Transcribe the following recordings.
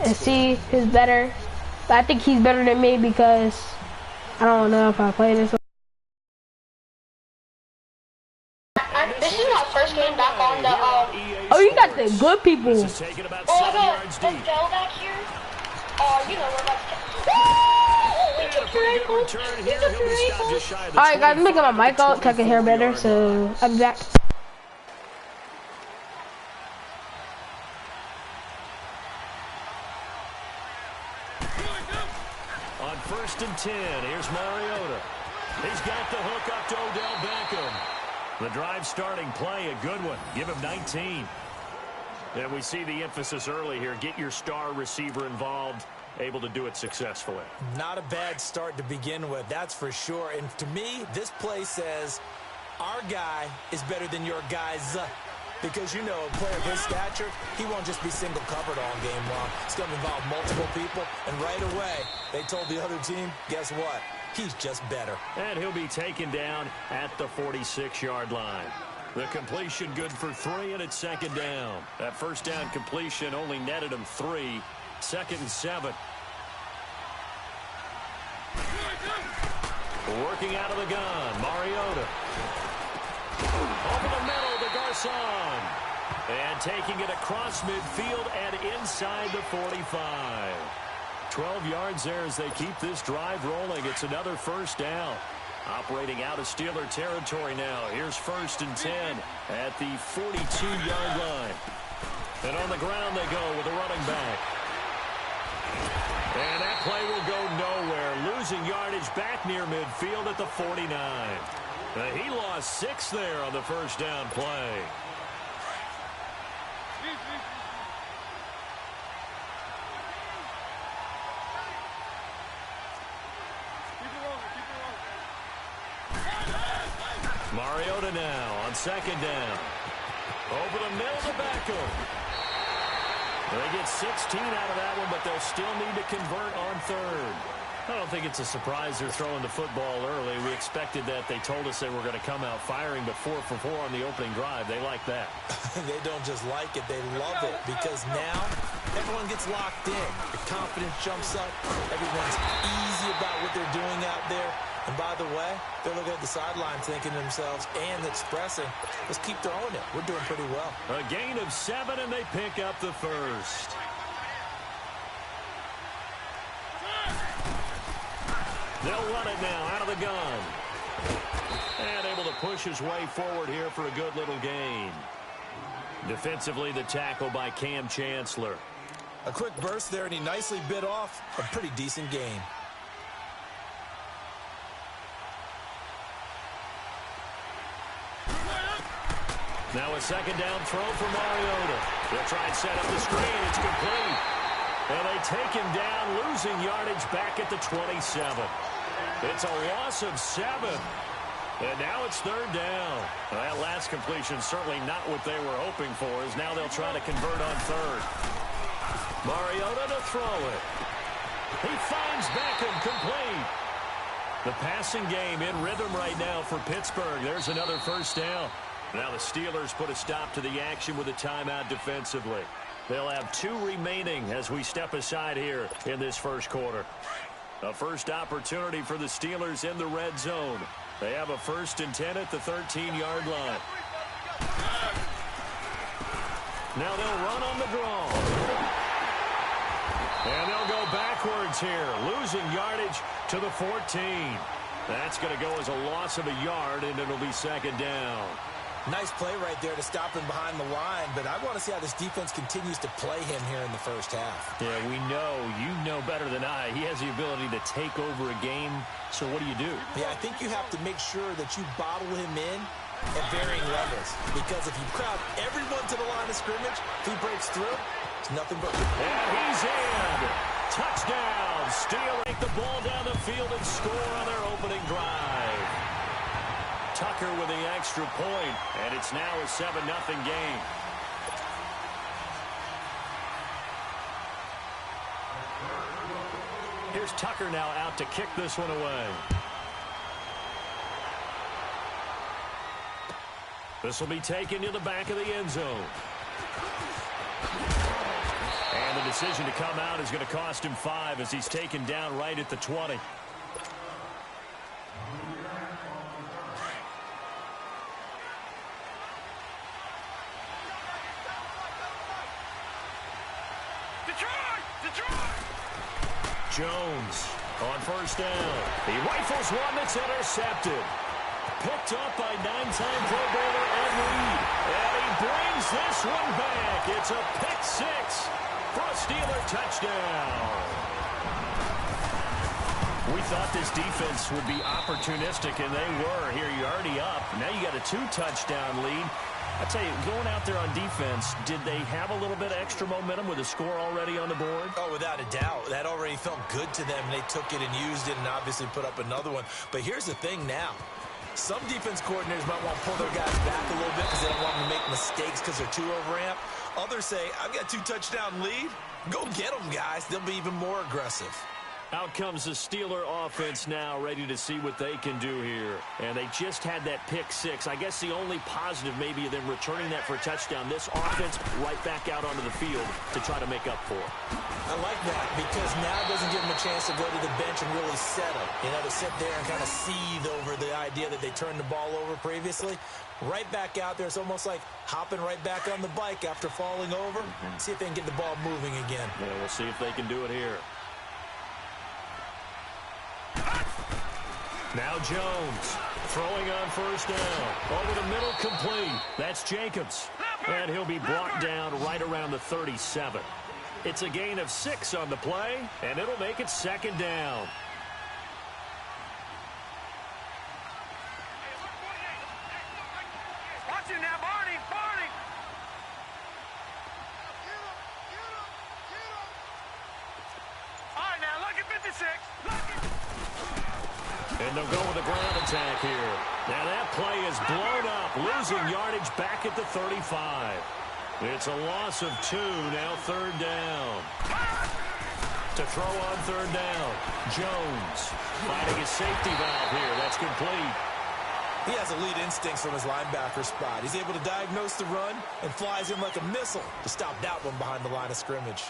and see who's better. But I think he's better than me because I don't know if I play this one. This is my first game back on the Oh, you got the good people. the Dell back here. You know, we're about to Alright guys, I'm making my mic out so I can hear better, so I'll be back. On 1st and 10, here's Mariota. He's got the hook up to Odell Beckham. The drive starting play, a good one. Give him 19. And we see the emphasis early here. Get your star receiver involved. Able to do it successfully. Not a bad start to begin with, that's for sure. And to me, this play says our guy is better than your guys. Because, you know, a player of his stature, he won't just be single covered all game long. It's going to involve multiple people. And right away, they told the other team, guess what? He's just better. And he'll be taken down at the 46-yard line. The completion good for 3, and it's 2nd down. That first down completion only netted him 3. 2nd and 7. Working out of the gun, Mariota. Over the middle to Garcon. And taking it across midfield and inside the 45. 12 yards there as they keep this drive rolling. It's another first down. Operating out of Steeler territory now. Here's 1st and 10 at the 42-yard line. And on the ground they go with a running back. And that play will go nowhere. Losing yardage back near midfield at the 49. He lost 6 there on the first down play. Mariota now on 2nd down. Over the middle to Beckham. They get 16 out of that one, but they'll still need to convert on 3rd. I don't think it's a surprise they're throwing the football early. We expected that. They told us they were going to come out firing, but 4 for 4 on the opening drive. They like that. They don't just like it, they love it, because now everyone gets locked in. The confidence jumps up. Everyone's easy about what they're doing out there. And by the way, they're looking at the sideline thinking to themselves and expressing, let's keep throwing it. We're doing pretty well. A gain of 7, and they pick up the first. They'll run it now out of the gun. And able to push his way forward here for a good little gain. Defensively, the tackle by Cam Chancellor. A quick burst there, and he nicely bit off a pretty decent gain. Now a 2nd down throw for Mariota. They'll try and set up the screen. It's complete. And they take him down, losing yardage back at the 27. It's a loss of 7. And now it's 3rd down. Well, that last completion certainly not what they were hoping for, as now they'll try to convert on 3rd. Mariota to throw it. He finds Beckham complete. The passing game in rhythm right now for Pittsburgh. There's another first down. Now the Steelers put a stop to the action with a timeout defensively. They'll have 2 remaining as we step aside here in this first quarter. A first opportunity for the Steelers in the red zone. They have a 1st and 10 at the 13-yard line. Now they'll run on the draw. And they'll go backwards here, losing yardage to the 14. That's going to go as a loss of a yard, and it'll be 2nd down. Nice play right there to stop him behind the line, but I want to see how this defense continues to play him here in the first half. Yeah, you know better than I. He has the ability to take over a game, so what do you do? Yeah, I think you have to make sure that you bottle him in at varying levels, because if you crowd everyone to the line of scrimmage, if he breaks through, it's nothing but... And he's in! Touchdown! Steelers take the ball down the field and score on their opening drive. Tucker with the extra point, and it's now a 7-0 game. Here's Tucker now out to kick this one away. This will be taken to the back of the end zone. And the decision to come out is going to cost him 5 as he's taken down right at the 20. Jones on first down. He rifles one that's intercepted. Picked up by 9-time Pro Bowler Ed Reed. And he brings this one back. It's a pick 6 for a Steeler touchdown. We thought this defense would be opportunistic, and they were. Here, you're already up. Now you got a 2-touchdown lead. I tell you, going out there on defense, did they have a little bit of extra momentum with a score already on the board? Oh, without a doubt. That already felt good to them. They took it and used it and obviously put up another one. But here's the thing now. Some defense coordinators might want to pull their guys back a little bit because they don't want them to make mistakes because they're too overamped. Others say, I've got a 2-touchdown lead. Go get them, guys. They'll be even more aggressive. Out comes the Steeler offense now, ready to see what they can do here. And they just had that pick 6. I guess the only positive maybe of them returning that for a touchdown. This offense right back out onto the field to try to make up for it. I like that because now it doesn't give them a chance to go to the bench and really settle. You know, to sit there and kind of seethe over the idea that they turned the ball over previously. Right back out there. It's almost like hopping right back on the bike after falling over. See if they can get the ball moving again. Yeah, we'll see if they can do it here. Now Jones throwing on first down. Over the middle, complete. That's Jacobs. And he'll be brought down right around the 37. It's a gain of 6 on the play, and it'll make it 2nd down. Watch him now, Barney, Barney. All right, now look at 56. And they'll go with a ground attack here. Now that play is blown up, losing yardage back at the 35. It's a loss of 2, now 3rd down. To throw on 3rd down, Jones finding his safety valve here. That's complete. He has elite instincts from his linebacker spot. He's able to diagnose the run and flies in like a missile to stop that one behind the line of scrimmage.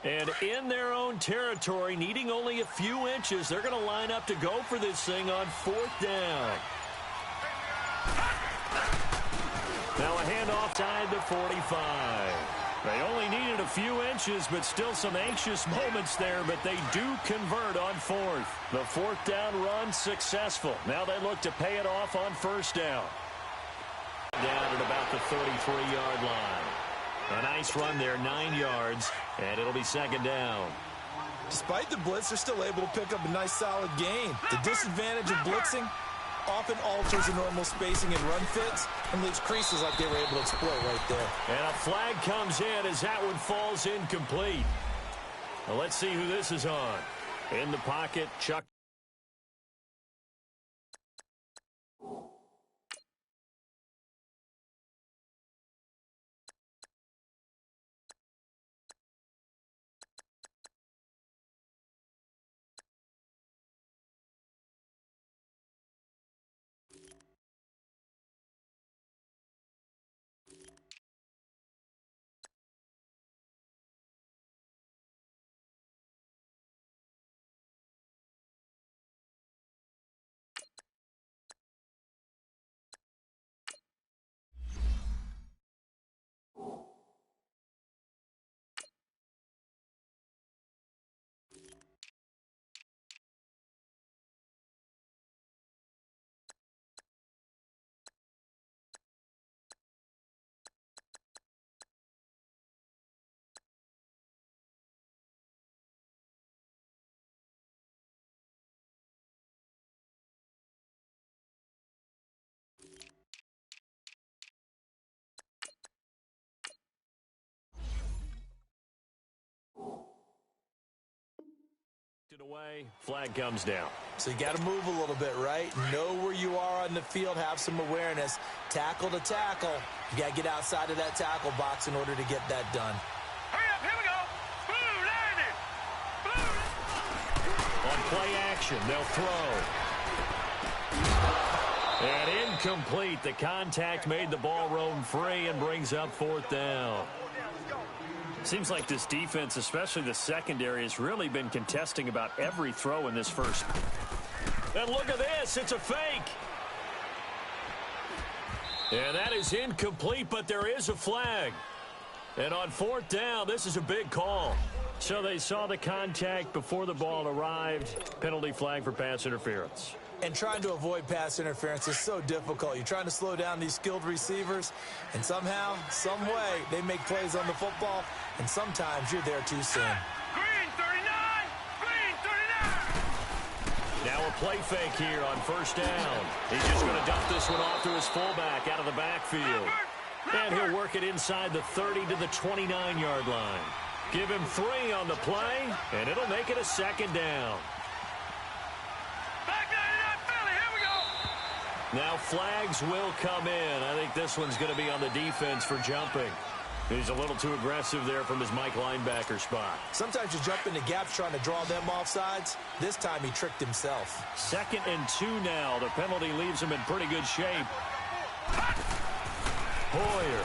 And in their own territory, needing only a few inches, they're going to line up to go for this thing on 4th down. Now a handoff tied to 45. They only needed a few inches, but still some anxious moments there, but they do convert on 4th. The 4th down run successful. Now they look to pay it off on 1st down. Down at about the 33-yard line. A nice run there, 9 yards, and it'll be 2nd down. Despite the blitz, they're still able to pick up a nice, solid gain. The disadvantage of blitzing often alters the normal spacing and run fits and leaves creases like they were able to exploit right there. And a flag comes in as that one falls incomplete. Well, let's see who this is on. In the pocket, Chuck. It away, flag comes down. So you got to move a little bit, right? Know where you are on the field, have some awareness. Tackle to tackle. You got to get outside of that tackle box in order to get that done. Hurry up, here we go. Blue, landing. Blue. On play action, they'll throw. And incomplete. The contact made the ball roam free and brings up fourth down. Seems like this defense, especially the secondary, has really been contesting about every throw in this first. And look at this. It's a fake. And that is incomplete, but there is a flag. And on fourth down, this is a big call. So they saw the contact before the ball arrived. Penalty flag for pass interference. And trying to avoid pass interference is so difficult. You're trying to slow down these skilled receivers, and somehow, some way, they make plays on the football, and sometimes you're there too soon. Green 39. Green 39. Now a play fake here on first down. He's just going to dump this one off to his fullback out of the backfield. And he'll work it inside the 30 to the 29-yard line. Give him 3 on the play, and it'll make it a second down. Now flags will come in. I think this one's going to be on the defense for jumping. He's a little too aggressive there from his Mike linebacker spot. Sometimes you jump into gaps trying to draw them off sides. This time he tricked himself. 2nd and 2 now. The penalty leaves him in pretty good shape. Hoyer.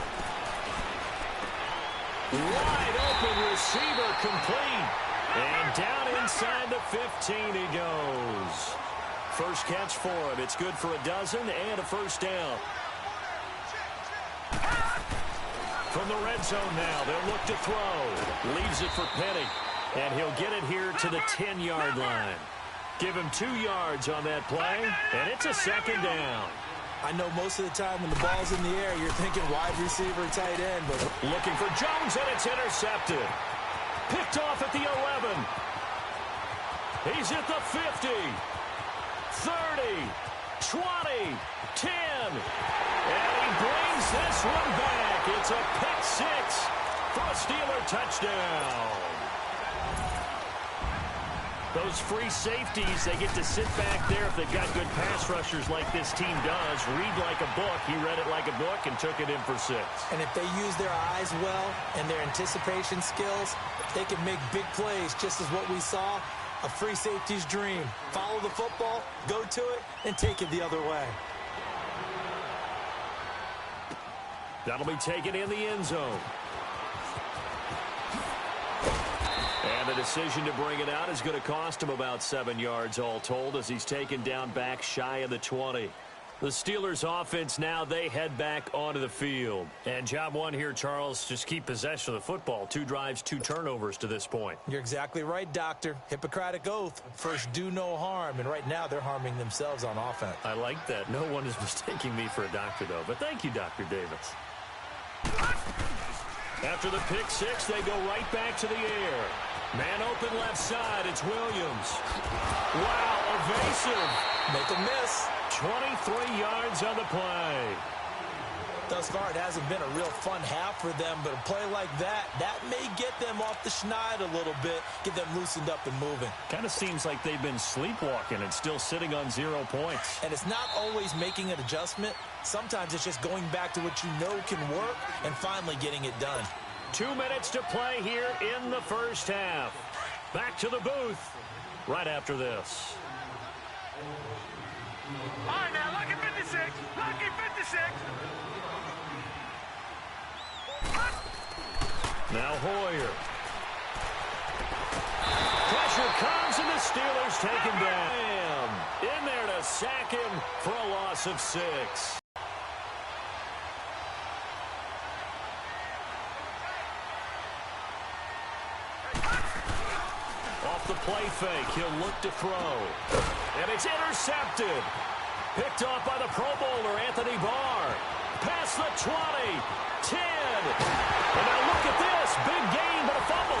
Wide open receiver complete. And down inside the 15 he goes. First catch for him. It's good for a dozen and a first down. From the red zone now, they'll look to throw. Leaves it for Penny. And he'll get it here to the 10-yard line. Give him 2 yards on that play, and it's a second down. I know most of the time when the ball's in the air, you're thinking wide receiver, tight end, but looking for Jones, and it's intercepted. Picked off at the 11. He's at the 50. 30, 20, 10, and he brings this one back. It's a pick 6 for a Steeler touchdown. Those free safeties, they get to sit back there if they've got good pass rushers like this team does. Read like a book. He read it like a book and took it in for 6. And if they use their eyes well and their anticipation skills, they can make big plays, just as what we saw. A free safety's dream. Follow the football, go to it, and take it the other way. That'll be taken in the end zone. And the decision to bring it out is going to cost him about 7 yards all told as he's taken down back shy of the 20. The Steelers offense now, they head back onto the field. And job one here, Charles, just keep possession of the football. 2 drives, 2 turnovers to this point. You're exactly right, Doctor. Hippocratic oath. First, do no harm. And right now, they're harming themselves on offense. I like that. No one is mistaking me for a doctor, though. But thank you, Dr. Davis. After the pick 6, they go right back to the air. Man open left side. It's Williams. Wow, evasive. Make a miss. 23 yards on the play. Thus far, it hasn't been a real fun half for them, but a play like that may get them off the schneid a little bit, get them loosened up and moving. Kind of seems like they've been sleepwalking and still sitting on 0 points. And it's not always making an adjustment. Sometimes it's just going back to what you know can work and finally getting it done. 2 minutes to play here in the first half. Back to the booth right after this. All right, now, lucky 56. Lucky 56. Now Hoyer. Pressure comes, and the Steelers take him down. In there to sack him for a loss of 6. Off the play fake, he'll look to throw. And it's intercepted. Picked off by the Pro Bowler, Anthony Barr. Past the 20, 10. And now look at this. Big gain, but a fumble.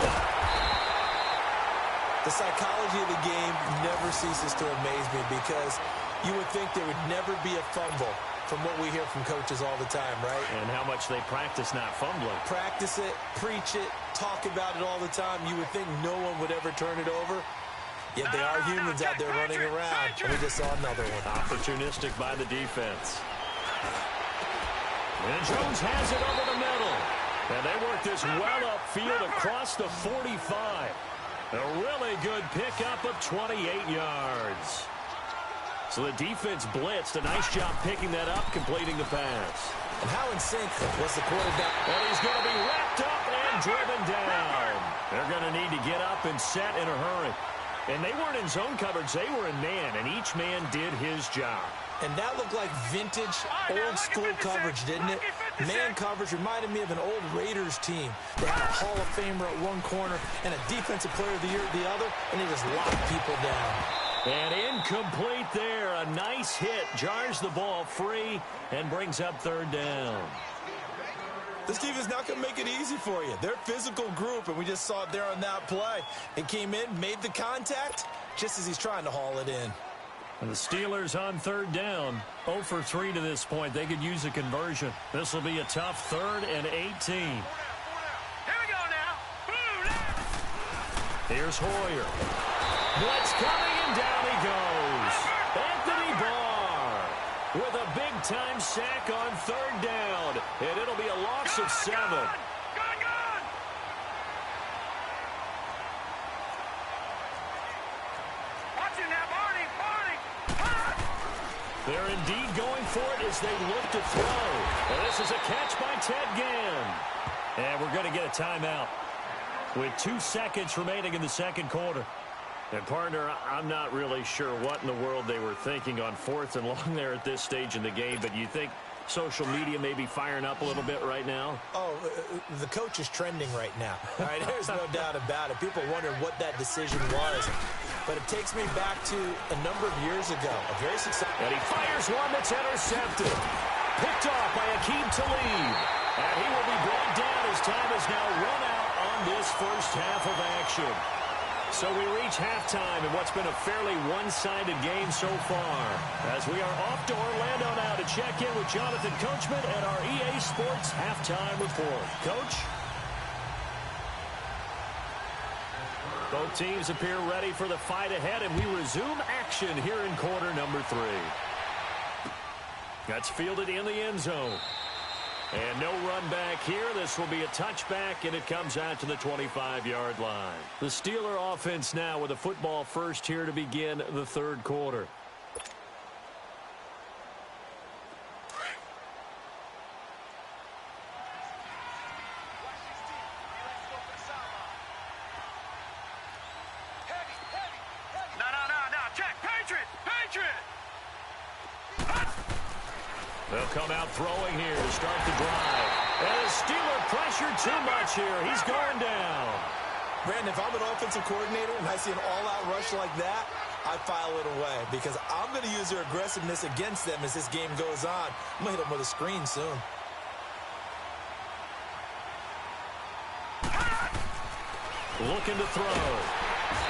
The psychology of the game never ceases to amaze me because you would think there would never be a fumble from what we hear from coaches all the time, right? And how much they practice not fumbling. Practice it, preach it, talk about it all the time. You would think no one would ever turn it over. Yet they are humans out there running around, and we just saw another one. Opportunistic by the defense. And Jones has it over the middle. And they work this well upfield across the 45. A really good pickup of 28 yards. So the defense blitzed. A nice job picking that up, completing the pass. And how in sync was the quarterback? And he's going to be wrapped up and driven down. They're going to need to get up and set in a hurry. And they weren't in zone coverage. They were in man, and each man did his job. And that looked like vintage, old-school coverage, didn't it? Man coverage reminded me of an old Raiders team. They had a Hall of Famer at one corner and a Defensive Player of the Year at the other, and they just locked people down. And incomplete there. A nice hit. Jars the ball free and brings up third down. This team is not going to make it easy for you. They're a physical group, and we just saw it there on that play. It came in, made the contact, just as he's trying to haul it in. And the Steelers on third down. 0 for 3 to this point. They could use a conversion. This will be a tough 3rd and 18. Here we go now. Here's Hoyer. Blitz coming, and down he goes. Anthony Barr with a big-time sack on third down. And it'll be a loss of 7. They're indeed going for it as they look to throw. And this is a catch by Ted Ginn. And we're going to get a timeout with 2 seconds remaining in the second quarter. And, partner, I'm not really sure what in the world they were thinking on 4th and long there at this stage in the game, but you think social media may be firing up a little bit right now? Oh, the coach is trending right now. All right, there's no doubt about it. People wonder what that decision was. But it takes me back to a number of years ago. A very successful. And he fires one that's intercepted. Picked off by Akeem Talib. And he will be brought down as time is now run out on this first half of action. So we reach halftime in what's been a fairly one-sided game so far. As we are off to Orlando now to check in with Jonathan Coachman at our EA Sports Halftime Report. Coach? Both teams appear ready for the fight ahead, and we resume action here in quarter number 3. That's fielded in the end zone. And no run back here. This will be a touchback, and it comes out to the 25-yard line. The Steeler offense now with a football first here to begin the third quarter. They'll come out throwing here to start the drive. And the Steeler pressure too much here. He's going down. Brandon, if I'm an offensive coordinator and I see an all-out rush like that, I file it away because I'm going to use their aggressiveness against them as this game goes on. I'm going to hit them with a screen soon. Looking to throw.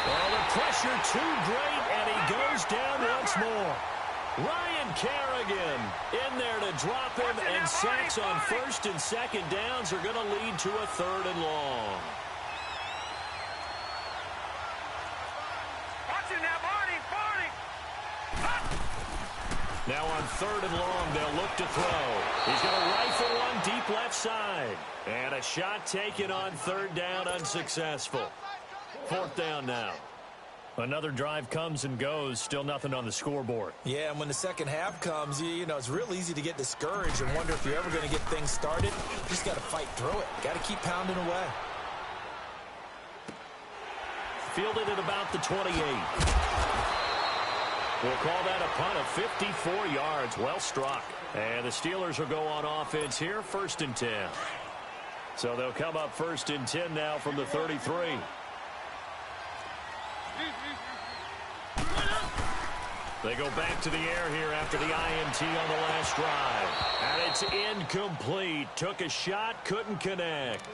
Well, the pressure too great, and he goes down once more. Ryan Kerrigan in there to drop him, and sacks on first and second downs are going to lead to a 3rd and long. Now on 3rd and long, they'll look to throw. He's going to rifle one deep left side. And a shot taken on 3rd down, unsuccessful. 4th down now. Another drive comes and goes, still nothing on the scoreboard. Yeah, and when the second half comes, you know, it's real easy to get discouraged and wonder if you're ever going to get things started. You just got to fight through it. Got to keep pounding away. Fielded at about the 28. We'll call that a punt of 54 yards. Well struck. And the Steelers will go on offense here, 1st and 10. So they'll come up 1st and 10 now from the 33. They go back to the air here after the INT on the last drive. And it's incomplete. Took a shot, couldn't connect.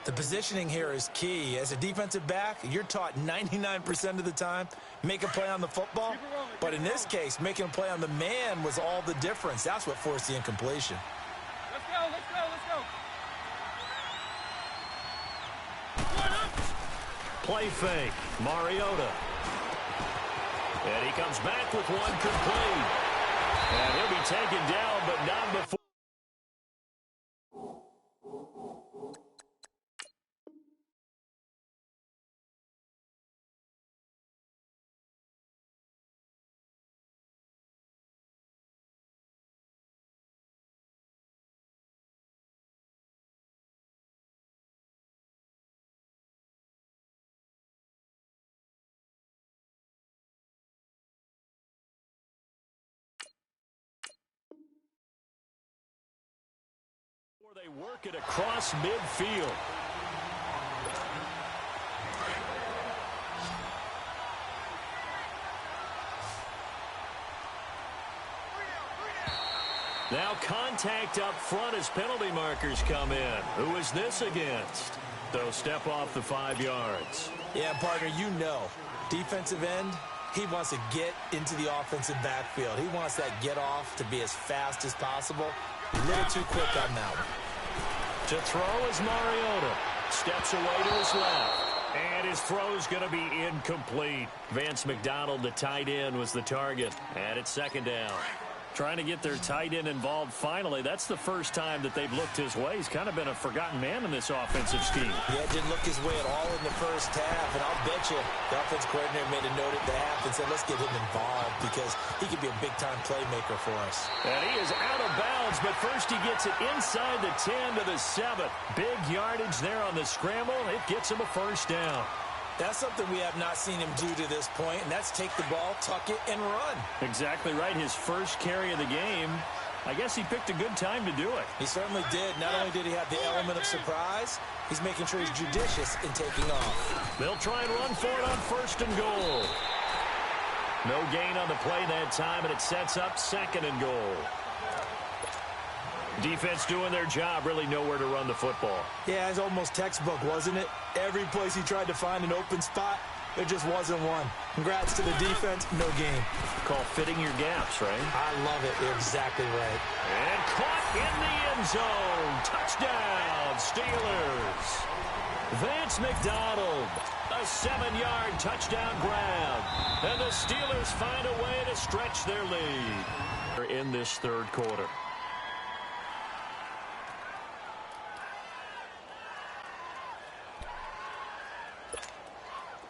The positioning here is key. As a defensive back, you're taught 99% of the time, make a play on the football. But in this case, making a play on the man was all the difference. That's what forced the incompletion. Let's go, let's go, let's go. Play fake. Mariota. And he comes back with one complete. And he'll be taken down, but not before. They work it across midfield. Now contact up front as penalty markers come in. Who is this against? They'll step off the 5 yards. Yeah, partner, you know, defensive end, he wants to get into the offensive backfield. He wants that get off to be as fast as possible. A little too quick on that one. To throw is Mariota. Steps away to his left. And his throw's going to be incomplete. Vance McDonald, the tight end, was the target. And it's second down. Trying to get their tight end involved finally. That's the first time that they've looked his way. He's kind of been a forgotten man in this offensive scheme. Yeah, didn't look his way at all in the first half. And I'll bet you the offense coordinator made a note at the half and said, let's get him involved because he could be a big-time playmaker for us. And he is out of bounds, but first he gets it inside the 10 to the 7. Big yardage there on the scramble. It gets him a first down. That's something we have not seen him do to this point, and that's take the ball, tuck it, and run. Exactly right. His first carry of the game. I guess he picked a good time to do it. He certainly did. Not only did he have the element of surprise, he's making sure he's judicious in taking off. They'll try and run for it on first and goal. No gain on the play that time, and it sets up second and goal. Defense doing their job, really nowhere to run the football. Yeah, it's almost textbook, wasn't it? Every place he tried to find an open spot, there just wasn't one. Congrats to the defense, no game. Call fitting your gaps, right? I love it. You're exactly right. And caught in the end zone. Touchdown, Steelers. Vance McDonald, a 7-yard touchdown grab. And the Steelers find a way to stretch their lead in this third quarter.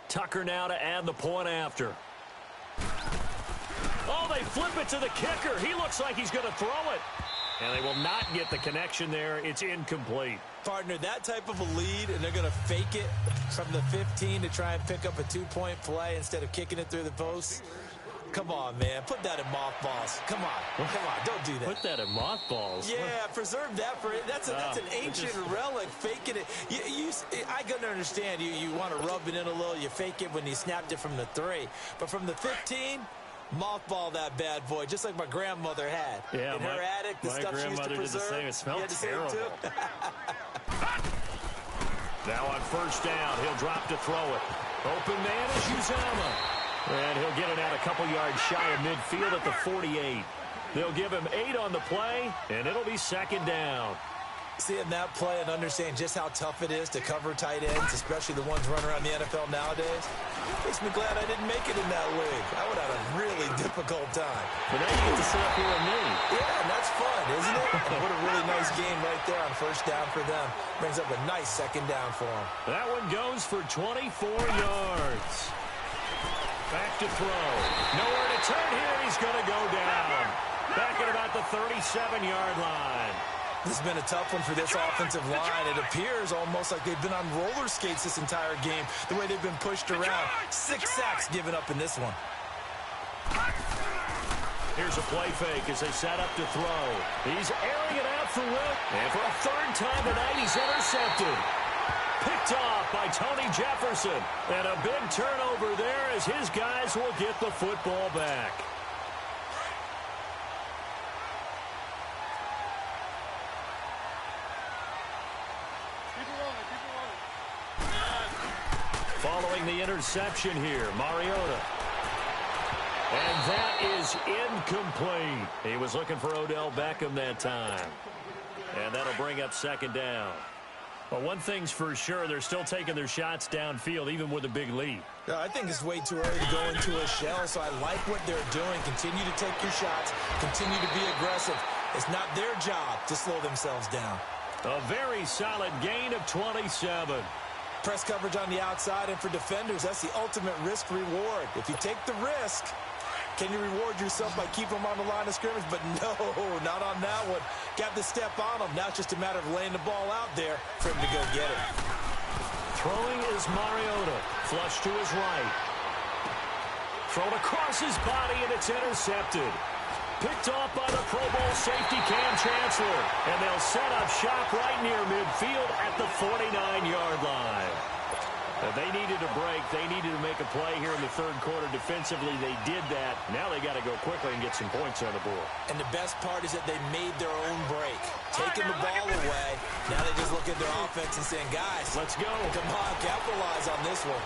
Tucker now to add the point after. Oh, they flip it to the kicker. He looks like he's going to throw it. And they will not get the connection there. It's incomplete. Partner, that type of a lead, and they're going to fake it from the 15 to try and pick up a 2-point play instead of kicking it through the post. Come on, man. Put that in mothballs. Come on. Come on. Don't do that. Put that in mothballs? Yeah, preserve that for it. That's an ancient relic, faking it. I can understand you want to rub it in a little. You fake it when you snapped it from the 3. But from the 15, mothball that bad boy, just like my grandmother had. Yeah, in her attic, the stuff she used to preserve. Did the same. It smelled terrible. Too? Now on first down, he'll drop to throw it. Open man is Uzama. And he'll get it out a couple yards shy of midfield at the 48. They'll give him 8 on the play, and it'll be second down. Seeing that play and understand just how tough it is to cover tight ends, especially the ones running around the NFL nowadays, makes me glad I didn't make it in that league. I would have had a really difficult time. But now you get to sit up here with me. Yeah, and that's fun, isn't it? And what a really nice game right there on first down for them. Brings up a nice second down for them. That one goes for 24 yards. Back to throw. Nowhere to turn here. He's going to go down. Back at about the 37-yard line. This has been a tough one for this offensive line. It appears almost like they've been on roller skates this entire game, the way they've been pushed around. 6 sacks given up in this one. Here's a play fake as they set up to throw. He's airing it out for Wilt. And for a third time tonight, he's intercepted. Picked off by Tony Jefferson. And a big turnover there as his guys will get the football back. Following the interception here, Mariota. And that is incomplete. He was looking for Odell Beckham that time. And that'll bring up second down. Well, one thing's for sure, they're still taking their shots downfield, even with a big lead. I think it's way too early to go into a shell, so I like what they're doing. Continue to take your shots. Continue to be aggressive. It's not their job to slow themselves down. A very solid gain of 27. Press coverage on the outside, and for defenders, that's the ultimate risk-reward. If you take the risk, can you reward yourself by keeping them on the line of scrimmage? But no, not on that one. Got the step on them. Now it's just a matter of laying the ball out there for him to go get it. Throwing is Mariota. Flush to his right. Thrown across his body, and it's intercepted. Picked off by the Pro Bowl safety Cam Chancellor. And they'll set up shop right near midfield at the 49-yard line. They needed a break. They needed to make a play here in the third quarter. Defensively, they did that. Now they got to go quickly and get some points on the board. And the best part is that they made their own break. Taking the ball away. Now they just look at their offense and saying, guys, let's go. Come on, capitalize on this one.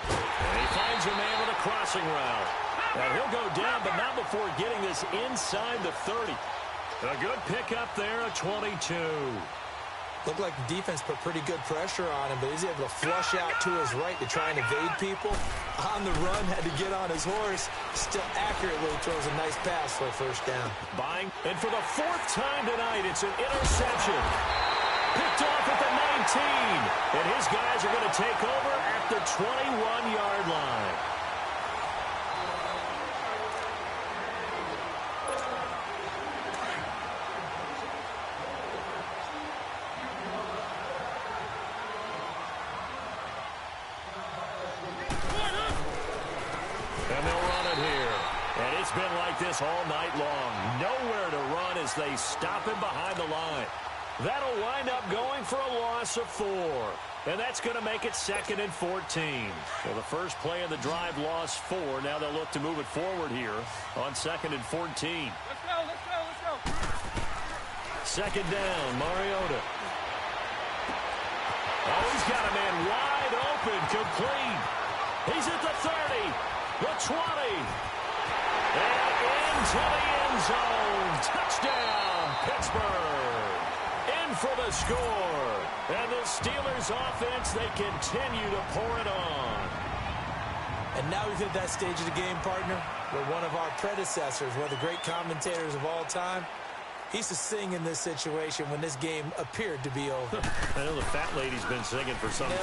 And he finds a man with a crossing route. Now he'll go down, but not before getting this inside the 30. A good pickup there, a 22. Looked like the defense put pretty good pressure on him, but he's able to flush out to his right to try and evade people. On the run, had to get on his horse. Still accurately throws a nice pass for a first down. Buying, and for the fourth time tonight, it's an interception. Picked off at the 19. And his guys are going to take over at the 21-yard line. And they'll run it here. And it's been like this all night long. Nowhere to run as they stop him behind the line. That'll wind up going for a loss of 4. And that's going to make it 2nd and 14. Well, the first play of the drive lost 4. Now they'll look to move it forward here on 2nd and 14. Let's go, let's go, let's go. Second down, Mariota. Oh, he's got a man wide open, complete. He's at the 30, the 20, and into the end zone. Touchdown, Pittsburgh. In for the score. And the Steelers offense, they continue to pour it on. And now we've hit that stage of the game, partner, where one of our predecessors, one of the great commentators of all time, he used to sing in this situation when this game appeared to be over. I know the fat lady's been singing for some time.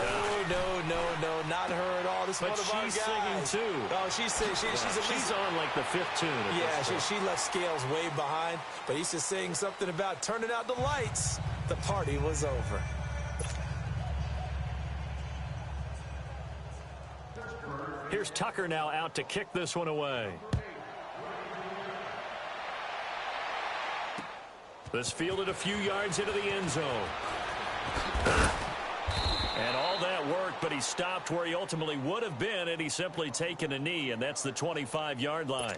No, not her at all. This is one of our guys. She's singing too. Oh, she's on like the 5th tune. Yeah, she left Scales way behind, but he used to sing something about turning out the lights. The party was over. Here's Tucker now out to kick this one away. This fielded a few yards into the end zone. And all that worked, but he stopped where he ultimately would have been, and he's simply taken a knee, and that's the 25-yard line.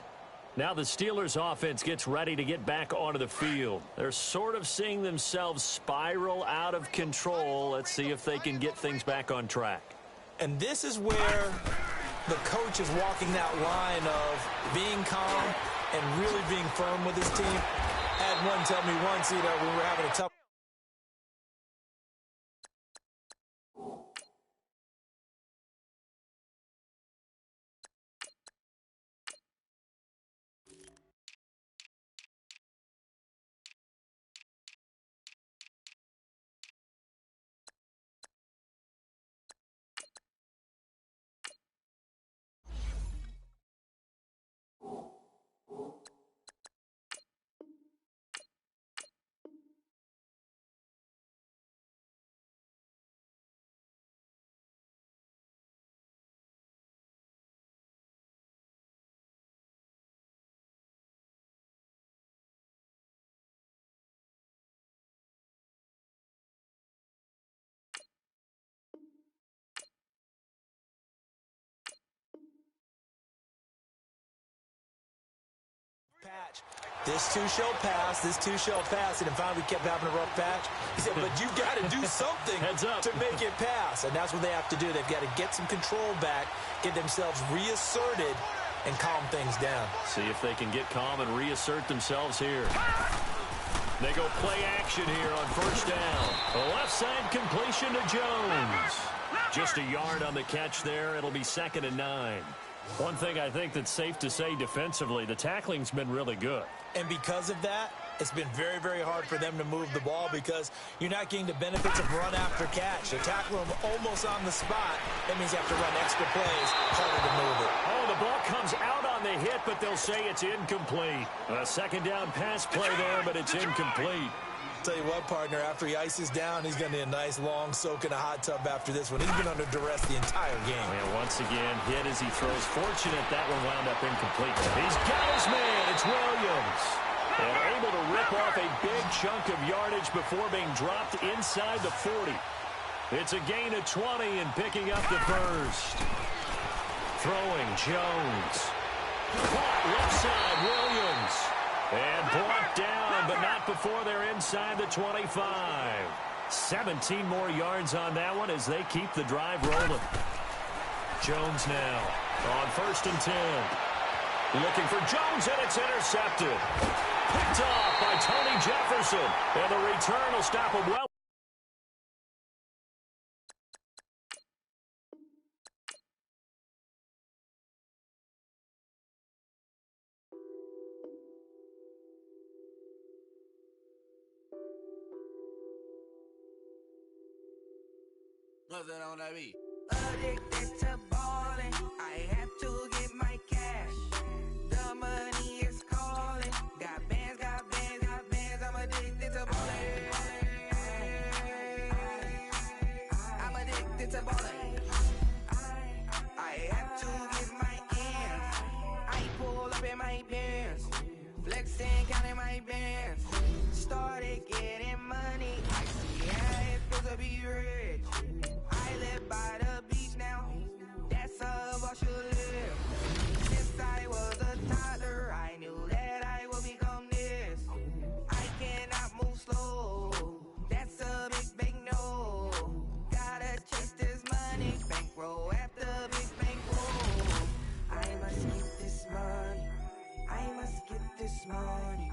Now the Steelers offense gets ready to get back onto the field. They're sort of seeing themselves spiral out of control. Let's see if they can get things back on track. And this is where the coach is walking that line of being calm and really being firm with his team. I had one tell me once, when we were having a tough patch. This too shall pass. This too shall pass. And finally, we kept having a rough patch. He said, but you got to do something to make it pass. And that's what they have to do. They've got to get some control back, get themselves reasserted, and calm things down. See if they can get calm and reassert themselves here. They go play action here on first down. A left side completion to Jones. Just a yard on the catch there. It'll be 2nd and 9. One thing I think that's safe to say defensively, the tackling's been really good. And because of that, it's been very, very hard for them to move the ball because you're not getting the benefits of run after catch. They tackle them almost on the spot. That means you have to run extra plays, harder to move it. Oh, the ball comes out on the hit, but they'll say it's incomplete. A 2nd down pass play there, but it's incomplete. Tell you what, partner, after he ices down, he's going to need a nice long soak in a hot tub after this one. He's been under duress the entire game. And once again, hit as he throws. Fortunate that one wound up incomplete. He's got his man. It's Williams. And able to rip off a big chunk of yardage before being dropped inside the 40. It's a gain of 20 and picking up the first. Throwing Jones. Caught left side, Williams. And brought down, but not before they're inside the 25. 17 more yards on that one as they keep the drive rolling. Jones now on 1st and 10. Looking for Jones, and it's intercepted. Picked off by Tony Jefferson. And the return will stop him well. What's that on that beat? Addicted to balling, I have to get my cash. The money is calling. Got bands, got bands, got bands. I'm addicted to balling. I'm addicted to balling. I have to get my ends. I pull up in my pants, flexing, counting my bands. Started getting money. I see how it feels to be rich. I live by the beach now. That's how I should live. Since I was a toddler, I knew that I would become this. I cannot move slow. That's a big, big no. Gotta chase this money. Bankroll after big bankroll. I must get this money. I must get this money.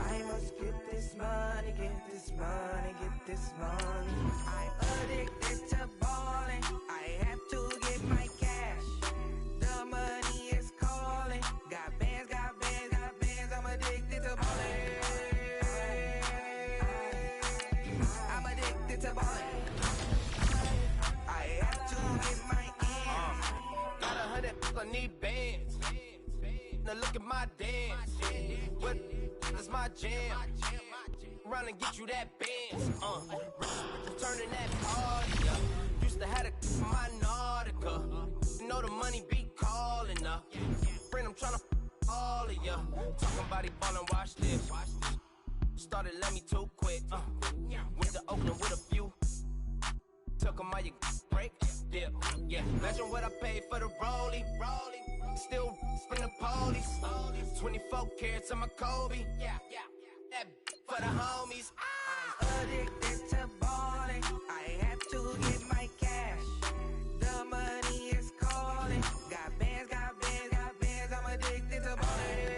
I must get this money. Get this money. Get this money. I'm addicted to balling. I have to get my cash. The money is calling. Got bands, got bands, got bands. I'm addicted to balling. I'm addicted to balling. I have to get my ends. Got 100, I need bands. Now look at my dance. What is my jam? Run and get you that bands. Turning that party up. Used to have a my Nautica. You know the money be calling up. Friend, I'm tryna all of ya. Talking about he ballin', watch this. Started let me too quick. Went to Oakland with a few. Took 'em all you break. Dip. Yeah. Imagine what I paid for the rollie. Still spin the police. 24 carats on my Kobe. Yeah. That for the homies. I'm addicted to balling. I have to get my cash. The money is calling. Got bands, got bands, got bands. I'm addicted to balling.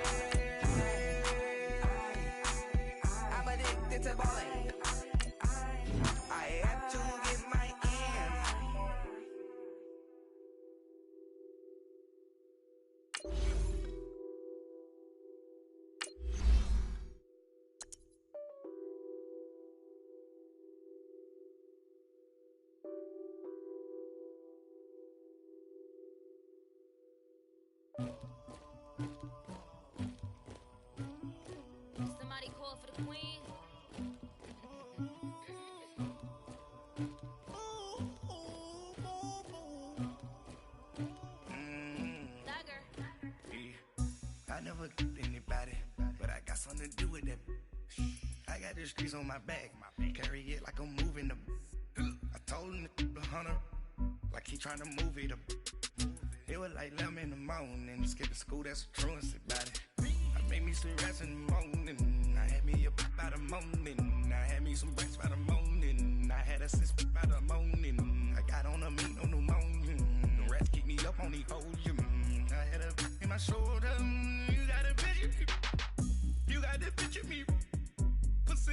I'm addicted to balling. I have to get my ends. Somebody call for the queen. Dagger. I never anybody, but I got something to do with that. I got the streets on my back, carry it like I'm moving them. I told him the hunter, like he trying to move it up. It was like 11 in the morning, skipping school, that's a truancy about it. I made me some rats in the morning, I had me a pop by the morning. I had me some rats by the morning, I had a sis by the morning. I got on a meat on the morning, the rats keep me up on the volume. I had a in my shoulder, you got a picture me, you got the picture me. Pussy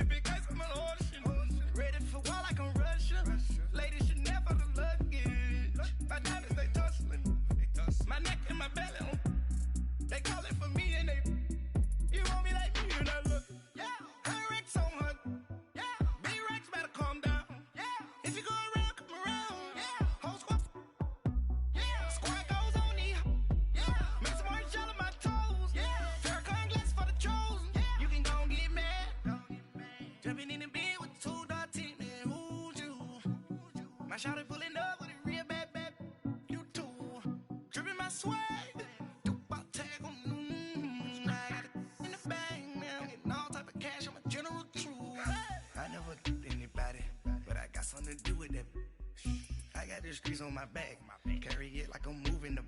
streets on my back. Carry it like I'm moving the.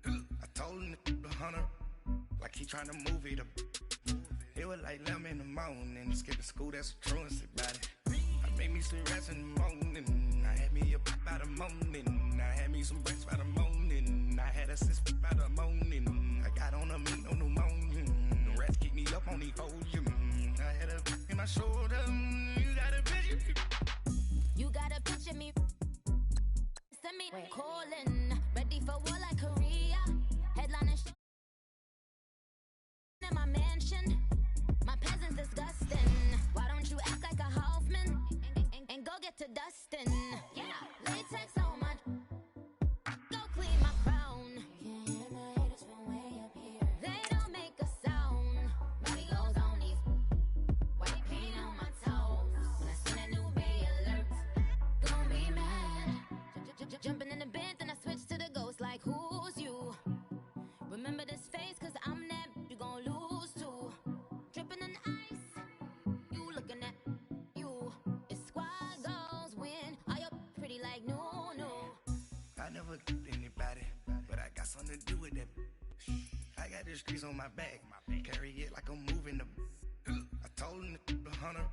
I told him the hunter, like he trying to move it up. It was like 11 in the morning. Skipping school, that's a truancy about it. I made me some rats in the morning. I had me a pop by the morning. I had me some breaks by the morning. I had a sis by the morning. I got on a meat on the morning. The rats keep me up on the podium. I had a in my shoulder. You got a picture. You got a picture me. Send me calling. Ready for war like Korea. Headline and shit in my mansion. My peasants disgusting. Why don't you act like a Hoffman and go get to Dustin? Yeah, latex so much. Go clean my crown. Can't hear my haters from way up here. They don't make a sound. Money goes on these white paint on my toes. When I send a new Bay alert, gon' be mad. Jumping in the bed, then I switch to the ghost like who's you? Remember this face, cause I'm that you gon' lose too. Dripping in ice, you looking at you. It's squad goals win. Are you pretty like no? I never anybody, but I got something to do with that. I got the streets on my back. Carry it like I'm moving the. I told him the hunter,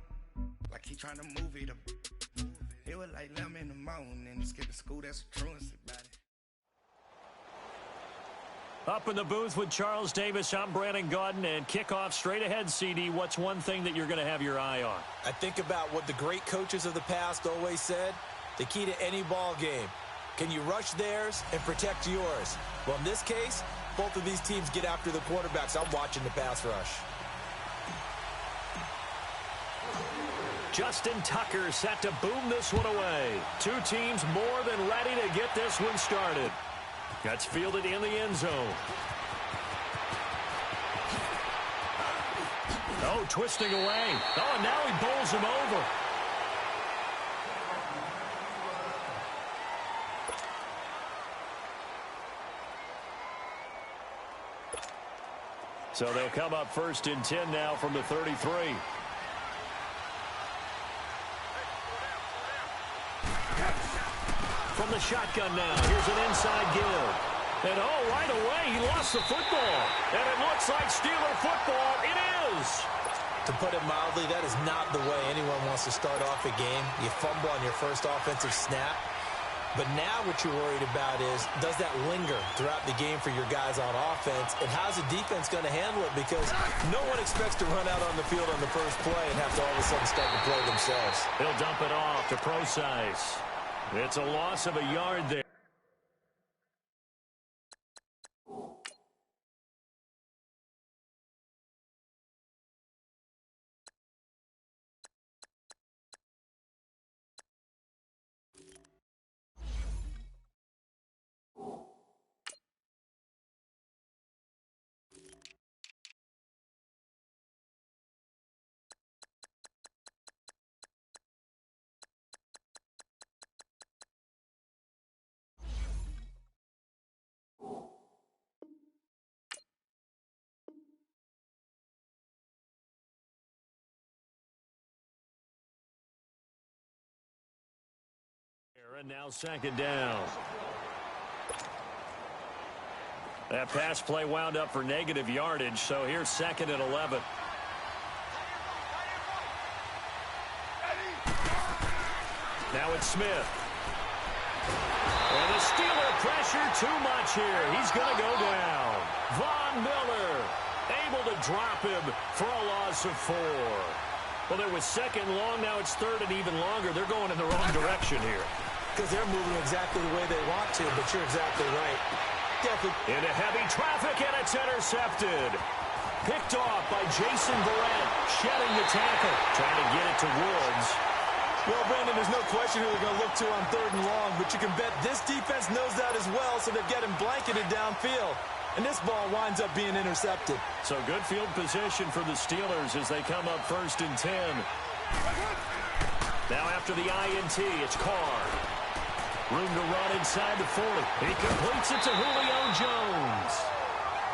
like he trying to move it up. It was like 11 in the morning. Skipping school, that's a truancy about it. Up in the booth with Charles Davis, I'm Brandon Gaudin, and kickoff straight ahead, CD. What's one thing that you're going to have your eye on? I think about what the great coaches of the past always said. The key to any ball game. Can you rush theirs and protect yours? Well, in this case, both of these teams get after the quarterbacks. I'm watching the pass rush. Justin Tucker set to boom this one away. Two teams more than ready to get this one started. That's fielded in the end zone. Oh, twisting away. Oh, and now he bowls him over. So they'll come up 1st and 10 now from the 33. From the shotgun now, here's an inside give. And oh, right away, he lost the football. And it looks like Steeler football. It is. To put it mildly, that is not the way anyone wants to start off a game. You fumble on your first offensive snap. But now what you're worried about is, does that linger throughout the game for your guys on offense? And how's the defense going to handle it? Because no one expects to run out on the field on the first play and have to all of a sudden start to play themselves. He'll dump it off to Procise. It's a loss of a yard there. And now 2nd down. That pass play wound up for negative yardage, so here's 2nd and 11. Now it's Smith. And the Steeler pressure too much here. He's going to go down. Von Miller able to drop him for a loss of 4. Well, it was 2nd long. Now it's 3rd and even longer. They're going in the wrong direction here. Because they're moving exactly the way they want to, but you're exactly right. Definitely. Into heavy traffic, and it's intercepted. Picked off by Jason Verrett, shedding the tackle. Trying to get it to Woods. Well, Brandon, there's no question who they're going to look to on 3rd and long, but you can bet this defense knows that as well, so they're getting blanketed downfield. And this ball winds up being intercepted. So good field position for the Steelers as they come up 1st and 10. Now after the INT, it's Carr. Room to run inside the 40. He completes it to Julio Jones.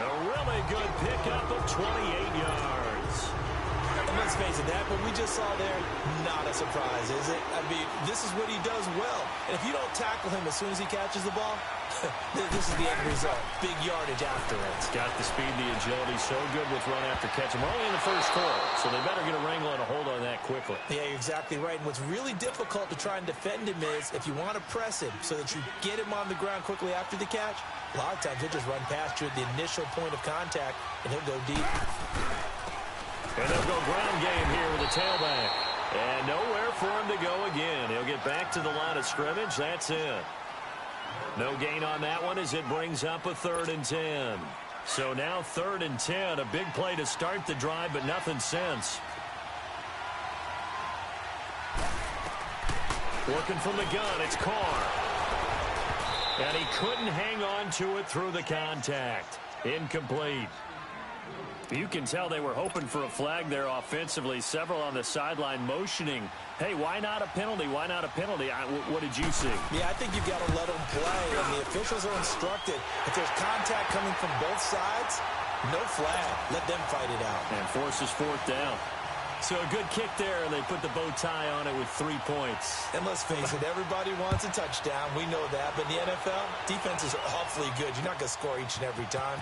A really good pickup of 28 yards. And let's face it, to that, but we just saw there, not a surprise, is it? I mean, this is what he does well. And if you don't tackle him as soon as he catches the ball, this is the end result. Big yardage after it. It's got the speed, the agility, so good with run after catch. We're only in the first quarter, so they better get a wrangle and a hold on that quickly. Yeah, you're exactly right. And what's really difficult to try and defend him is if you want to press him so that you get him on the ground quickly after the catch, a lot of times he'll just run past you at the initial point of contact, and he'll go deep. And they'll go ground game here with the tailback. And nowhere for him to go again. He'll get back to the line of scrimmage. That's it. No gain on that one as it brings up a 3rd and 10. So now 3rd and 10. A big play to start the drive, but nothing since. Working from the gun, it's Carr. And he couldn't hang on to it through the contact. Incomplete. You can tell they were hoping for a flag there offensively. Several on the sideline motioning, hey, why not a penalty? Why not a penalty? What did you see? Yeah, I think you've got to let them play. And the officials are instructed, if there's contact coming from both sides, no flag. Let them fight it out. And forces 4th down. So a good kick there, and they put the bow tie on it with 3 points. And let's face it, everybody wants a touchdown. We know that. But in the NFL, defense is awfully good. You're not going to score each and every time.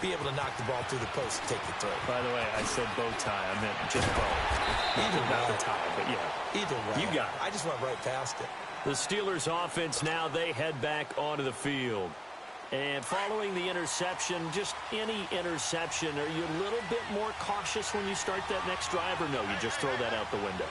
Be able to knock the ball through the post and take the throw. By the way, I said bow tie. I meant just bow. Either not way. the tie, but yeah. Either way. You got it. I just went right past it. The Steelers offense now, they head back onto the field. And following the interception, just any interception, are you a little bit more cautious when you start that next drive, or no, you just throw that out the window?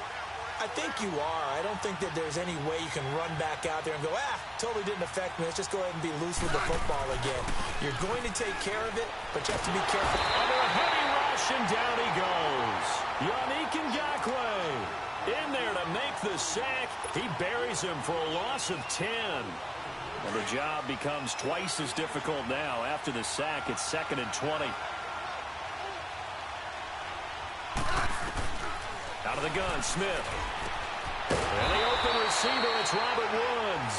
I think you are. I don't think that there's any way you can run back out there and go, totally didn't affect me. Let's just go ahead and be loose with the football again. You're going to take care of it, but you have to be careful. Under a heavy rush, and down he goes. Yannick Ngakoue in there to make the sack. He buries him for a loss of 10. And the job becomes twice as difficult now. After the sack, it's 2nd and 20. Out of the gun, Smith. And the open receiver, it's Robert Woods.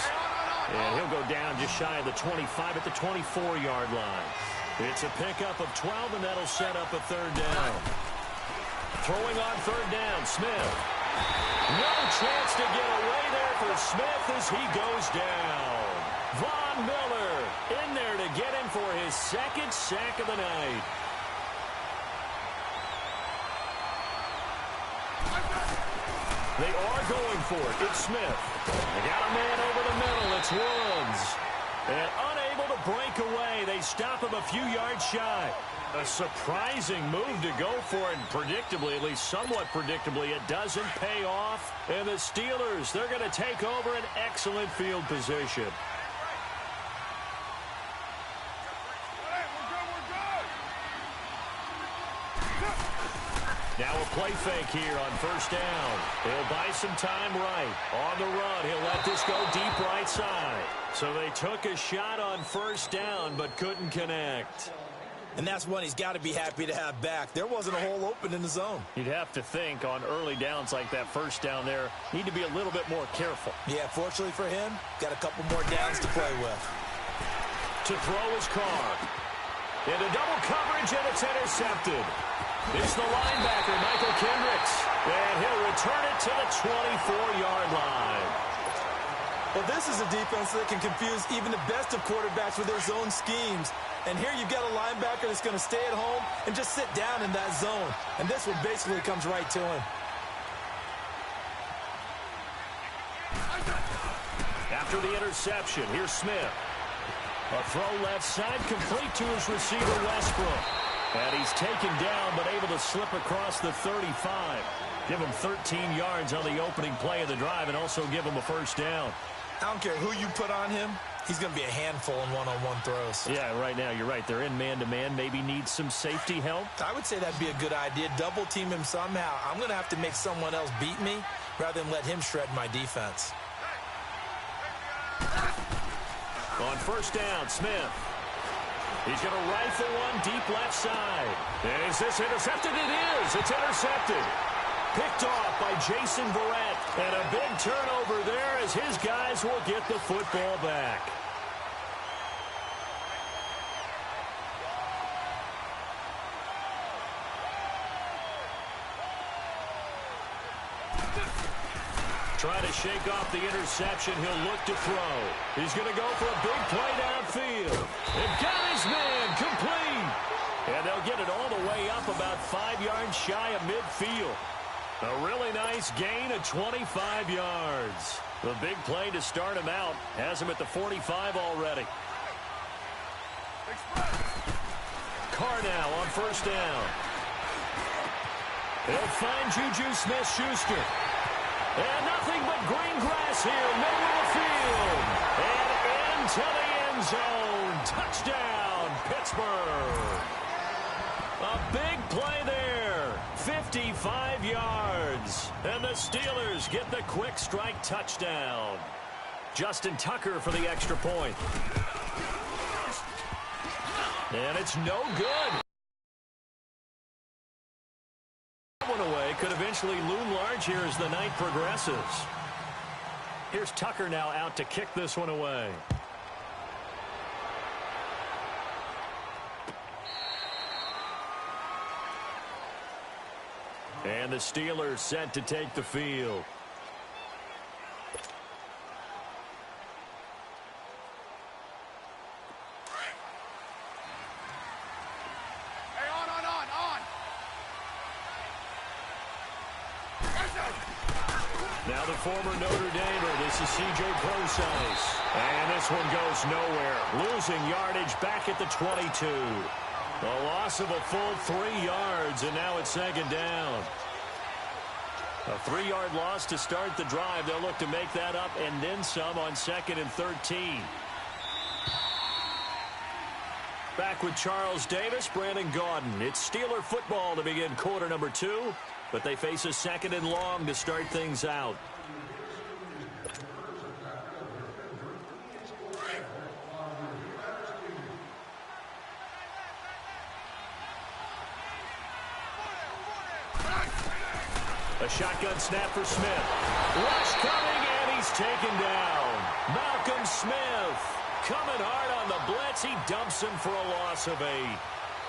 And he'll go down just shy of the 25 at the 24-yard line. It's a pickup of 12, and that'll set up a 3rd down. Throwing on 3rd down, Smith. No chance to get away there for Smith as he goes down. Von Miller in there to get him for his 2nd sack of the night. They are going for it. It's Smith. They got a man over the middle. It's Woods. And unable to break away. They stop him a few yards shy. A surprising move to go for it. And predictably, at least somewhat predictably, it doesn't pay off. And the Steelers, they're going to take over an excellent field position. Now a play fake here on 1st down. He'll buy some time right. On the run, he'll let this go deep right side. So they took a shot on 1st down, but couldn't connect. And that's one he's got to be happy to have back. There wasn't a hole open in the zone. You'd have to think on early downs like that 1st down there, need to be a little bit more careful. Yeah, fortunately for him, got a couple more downs to play with. To throw his Carr. Into double coverage, and it's intercepted. It's the linebacker, Michael Kendricks. And he'll return it to the 24-yard line. Well, this is a defense that can confuse even the best of quarterbacks with their zone schemes. And here you've got a linebacker that's going to stay at home and just sit down in that zone. And this one basically comes right to him. After the interception, here's Smith. A throw left side, complete to his receiver, Westbrook. And he's taken down, but able to slip across the 35. Give him 13 yards on the opening play of the drive, and also give him a 1st down. I don't care who you put on him. He's going to be a handful in one-on-one throws. Yeah, right now, you're right. They're in man-to-man. Maybe need some safety help. I would say that'd be a good idea. Double team him somehow. I'm going to have to make someone else beat me rather than let him shred my defense. On 1st down, Smith. He's going to rifle one deep left side. And is this intercepted? It is. It's intercepted. Picked off by Jason Verrett. And a big turnover there as his guys will get the football back. trying to shake off the interception. He'll look to throw. He's going to go for a big play downfield. And got his man complete. And they'll get it all the way up about 5 yards shy of midfield. A really nice gain of 25 yards. The big play to start him out has him at the 45 already. Carr now on first down. He'll find Juju Smith-Schuster. And nothing but green grass here, middle of the field. And into the end zone. Touchdown, Pittsburgh. A big play there. 55 yards. And the Steelers get the quick strike touchdown. Justin Tucker for the extra point. And it's no good. That one away could eventually loom large here as the night progresses. Here's Tucker now out to kick this one away. And the Steelers set to take the field. Hey, on. Now the former Notre Damer, this is C.J. Prosise. And this one goes nowhere. Losing yardage back at the 22. A loss of a full 3 yards, and now it's second down. A 3-yard loss to start the drive. They'll look to make that up and then some on 2nd and 13. Back with Charles Davis, Brandon Gaudin. It's Steeler football to begin quarter number 2, but they face a 2nd and long to start things out. A shotgun snap for Smith. Rush coming, and he's taken down. Malcolm Smith coming hard on the blitz. He dumps him for a loss of 8.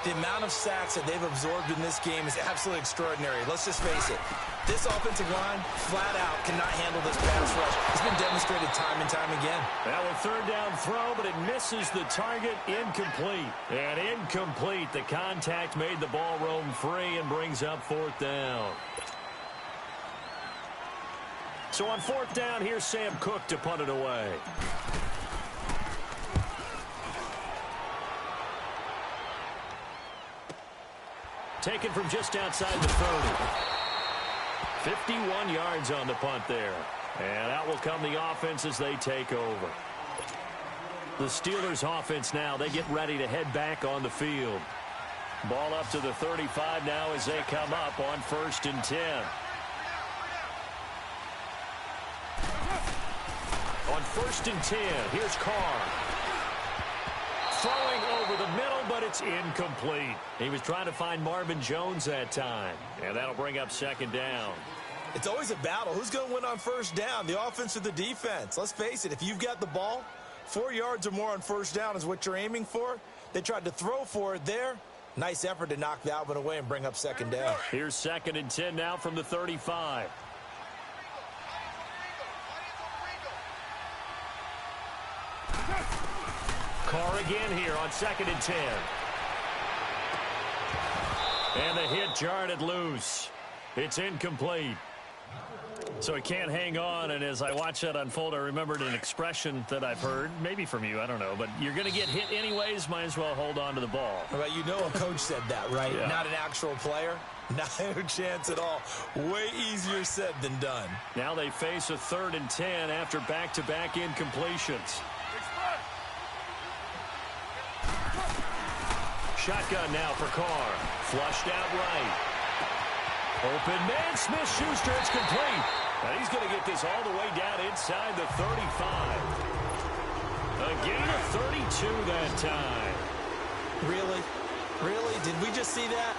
The amount of sacks that they've absorbed in this game is absolutely extraordinary. Let's just face it. This offensive line, flat out, cannot handle this pass rush. It's been demonstrated time and time again. Now a 3rd down throw, but it misses the target. Incomplete. And incomplete. The contact made the ball roam free and brings up 4th down. So on 4th down, here's Sam Cook to punt it away. Taken from just outside the 30. 51 yards on the punt there. And out will come the offense as they take over. The Steelers offense now, they get ready to head back on the field. Ball up to the 35 now as they come up on 1st and 10. On 1st and 10, here's Carr. Throwing over the middle, but it's incomplete. He was trying to find Marvin Jones that time. And that'll bring up 2nd down. It's always a battle. Who's going to win on 1st down, the offense or the defense? Let's face it, if you've got the ball, 4 yards or more on 1st down is what you're aiming for. They tried to throw for it there. Nice effort to knock that one away and bring up 2nd down. Here's 2nd and 10 now from the 35. Carr again here on 2nd and 10. And the hit jarred it loose. It's incomplete. So he can't hang on, and as I watch that unfold, I remembered an expression that I've heard, maybe from you, I don't know, but you're going to get hit anyways, might as well hold on to the ball. Well, you know a coach said that, right? Yeah. Not an actual player. No chance at all. Way easier said than done. Now they face a 3rd and 10 after back-to-back incompletions. Shotgun now for Carr. Flushed out right. Open man, Smith-Schuster, it's complete. And he's going to get this all the way down inside the 35. A gain of 32 that time. Really? Really? Did we just see that?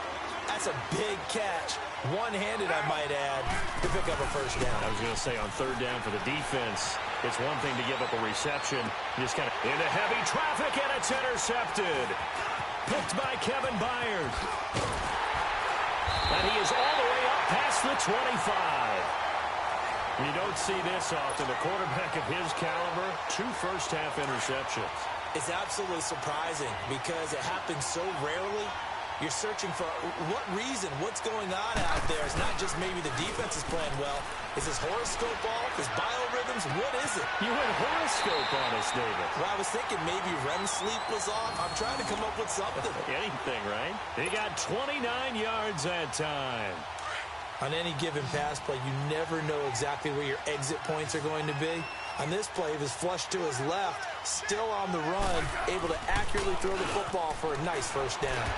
That's a big catch. One-handed, I might add, to pick up a 1st down. I was going to say on 3rd down for the defense, it's one thing to give up a reception. Just kind of into heavy traffic, and it's intercepted. Picked by Kevin Byard. And he is all the way up past the 25. You don't see this often. A quarterback of his caliber, 2 first-half interceptions. It's absolutely surprising because it happens so rarely. You're searching for what reason, what's going on out there. It's not just maybe the defense is playing well. Is his horoscope off? His biorhythms? What is it? You went horoscope on us, David. Well, I was thinking maybe REM sleep was off. I'm trying to come up with something. Anything, right? He got 29 yards that time. On any given pass play, you never know exactly where your exit points are going to be. On this play, he was flushed to his left, still on the run, able to accurately throw the football for a nice first down.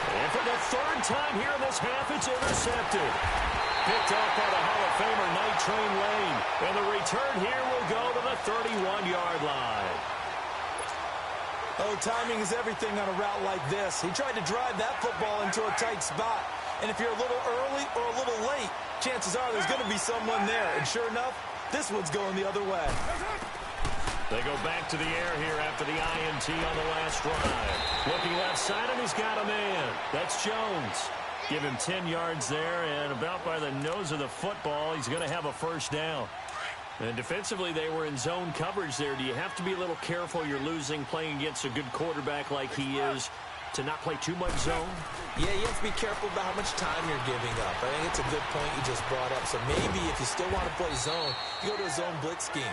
And for the 3rd time here in this half, it's intercepted. Picked off by the Hall of Famer Night Train Lane. And the return here will go to the 31-yard line. Oh, timing is everything on a route like this. He tried to drive that football into a tight spot. And if you're a little early or a little late, chances are there's going to be someone there. And sure enough, this one's going the other way. They go back to the air here after the INT on the last drive. Looking left side, and he's got a man. That's Jones. Give him 10 yards there, and about by the nose of the football, he's going to have a first down. And defensively, they were in zone coverage there. Do you have to be a little careful you're losing playing against a good quarterback like he is to not play too much zone? Yeah, you have to be careful about how much time you're giving up. I think it's a good point you just brought up. So maybe if you still want to play zone, you go to a zone blitz scheme.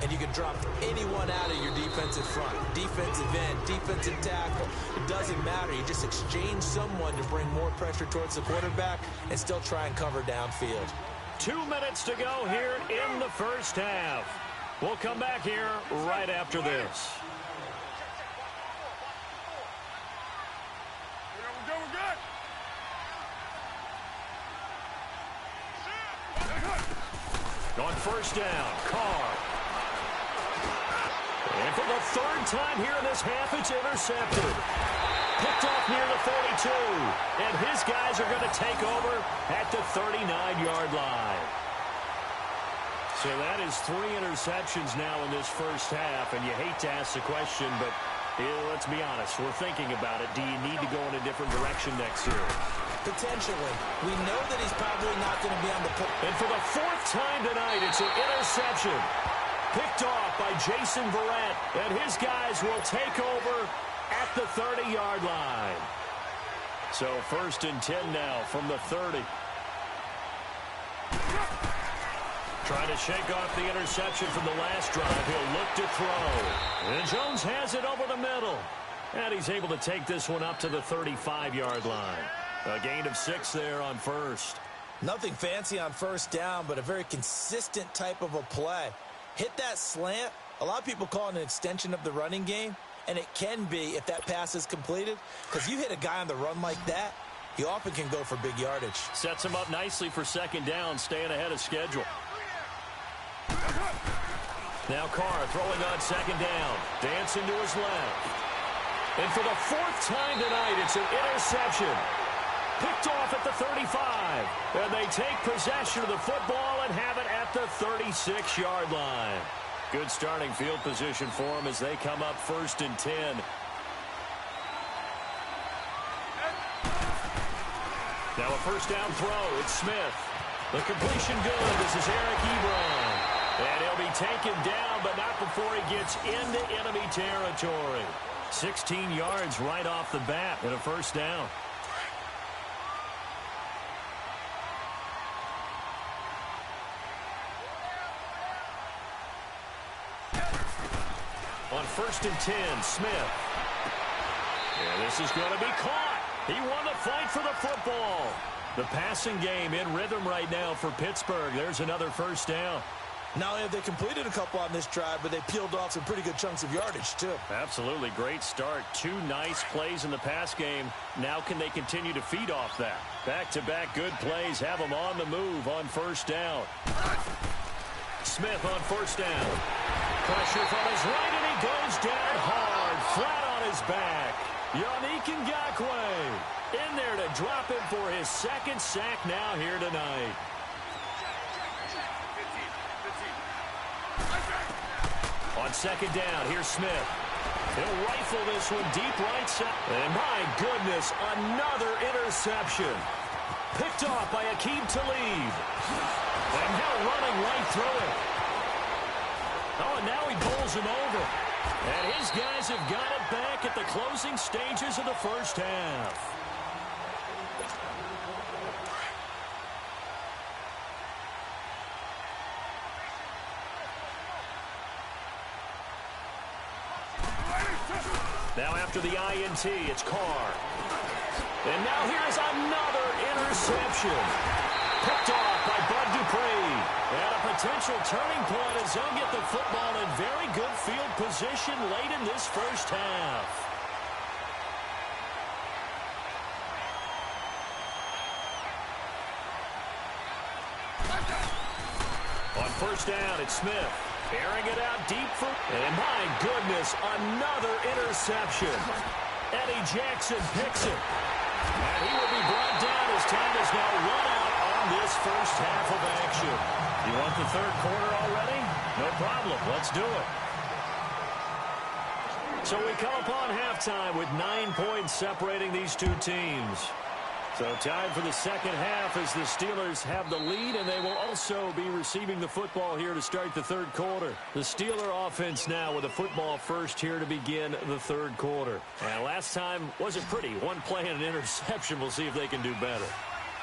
And you can drop anyone out of your defensive front. Defensive end, defensive tackle. It doesn't matter. You just exchange someone to bring more pressure towards the quarterback and still try and cover downfield. 2 minutes to go here in the first half. We'll come back here right after this. On first down, Carr. And for the 3rd time here in this half, it's intercepted. Picked off near the 42. And his guys are going to take over at the 39-yard line. So that is 3 interceptions now in this first half. And you hate to ask the question, but let's be honest. We're thinking about it. Do you need to go in a different direction next year? Potentially. We know that he's probably not going to be on the... And for the 4th time tonight, it's an interception. Picked off by Jason Verrett, and his guys will take over at the 30-yard line. So 1st and 10 now from the 30. Trying to shake off the interception from the last drive. He'll look to throw. And Jones has it over the middle. And he's able to take this one up to the 35-yard line. A gain of 6 there on first. Nothing fancy on first down, but a very consistent type of a play. Hit that slant. A lot of people call it an extension of the running game, and it can be if that pass is completed, because you hit a guy on the run like that, you often can go for big yardage. Sets him up nicely for 2nd down, staying ahead of schedule. Now Carr throwing on 2nd down. Dancing to his left. And for the 4th time tonight, it's an interception. Picked off at the 35. And they take possession of the football and have it at the 36-yard line. Good starting field position for them as they come up 1st and 10. Now a first down throw. It's Smith. The completion good. This is Eric Ebron. And he'll be taken down, but not before he gets into enemy territory. 16 yards right off the bat and a first down. On 1st and 10, Smith. And this is going to be caught. He won the fight for the football. The passing game in rhythm right now for Pittsburgh. There's another first down. Not only have they completed a couple on this drive, but they peeled off some pretty good chunks of yardage, too. Absolutely. Great start. 2 nice plays in the pass game. Now can they continue to feed off that? Back-to-back good plays have them on the move on first down. Smith on first down. Pressure from his right, and he goes down hard, flat on his back. Yannick Ngakoue in there to drop him for his 2nd sack now here tonight. On 2nd down, here's Smith. He'll rifle this one deep right side. And my goodness, another interception. Picked off by Aqib Talib. And now running right through it. Oh, and now he bowls him over. And his guys have got it back at the closing stages of the first half. Now after the INT, it's Carr. And now here's another interception. Picked off by Bud Dupree. And a potential turning point as they'll get the football in very good field position late in this first half. On first down, it's Smith. Airing it out deep for... And my goodness, another interception. Eddie Jackson picks it. And he will be brought down as time is now run out on this first half of action. You want the third quarter already? No problem. Let's do it. So we come upon halftime with 9 points separating these two teams. So time for the second half as the Steelers have the lead, and they will also be receiving the football here to start the third quarter. The Steeler offense now with the football first here to begin the third quarter. And last time wasn't pretty. One play and an interception. We'll see if they can do better.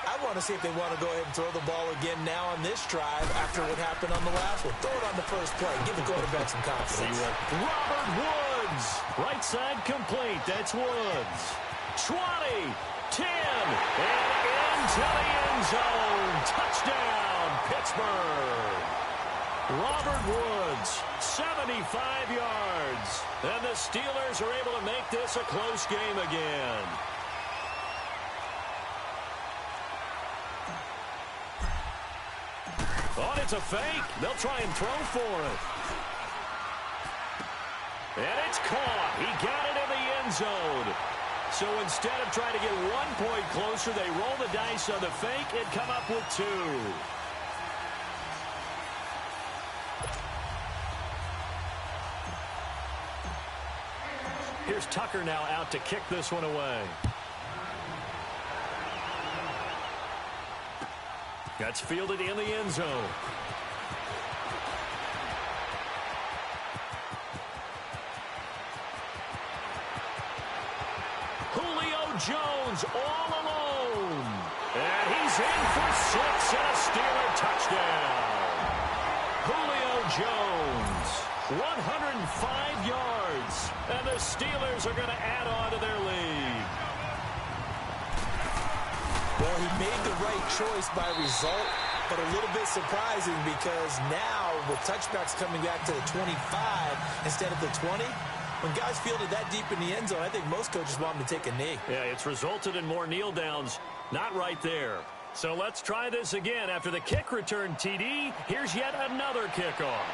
I want to see if they want to go ahead and throw the ball again now on this drive after what happened on the last one. Throw it on the first play. Give the quarterback some confidence. Robert Woods. Right side complete. That's Woods. 20. 10, and into the end zone. Touchdown, Pittsburgh. Robert Woods, 75 yards. And the Steelers are able to make this a close game again. Oh, it's a fake. They'll try and throw for it. And it's caught. He got it in the end zone. So instead of trying to get 1 point closer, they roll the dice on the fake and come up with 2. Here's Tucker now out to kick this one away. That's fielded in the end zone. Jones all alone. And he's in for 6 and a Steeler touchdown. Julio Jones, 105 yards. And the Steelers are going to add on to their lead. Well, he made the right choice by result, but a little bit surprising because now with touchbacks coming back to the 25 instead of the 20, when guys fielded that deep in the end zone, I think most coaches want them to take a knee. Yeah, it's resulted in more kneel downs. Not right there. So let's try this again. After the kick return TD, here's yet another kickoff.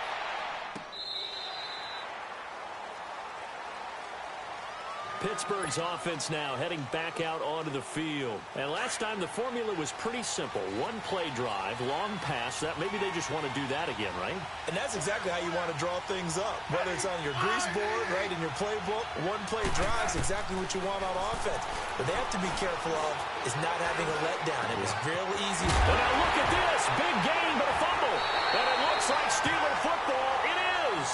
Pittsburgh's offense now heading back out onto the field. And last time the formula was pretty simple. One play drive, long pass. That maybe they just want to do that again, right? And that's exactly how you want to draw things up. Whether it's on your grease board, right, in your playbook, one play drive is exactly what you want on offense. What they have to be careful of is not having a letdown. It was real easy. Well, now look at this. Big gain, but a fumble. And it looks like Steeler football. It is.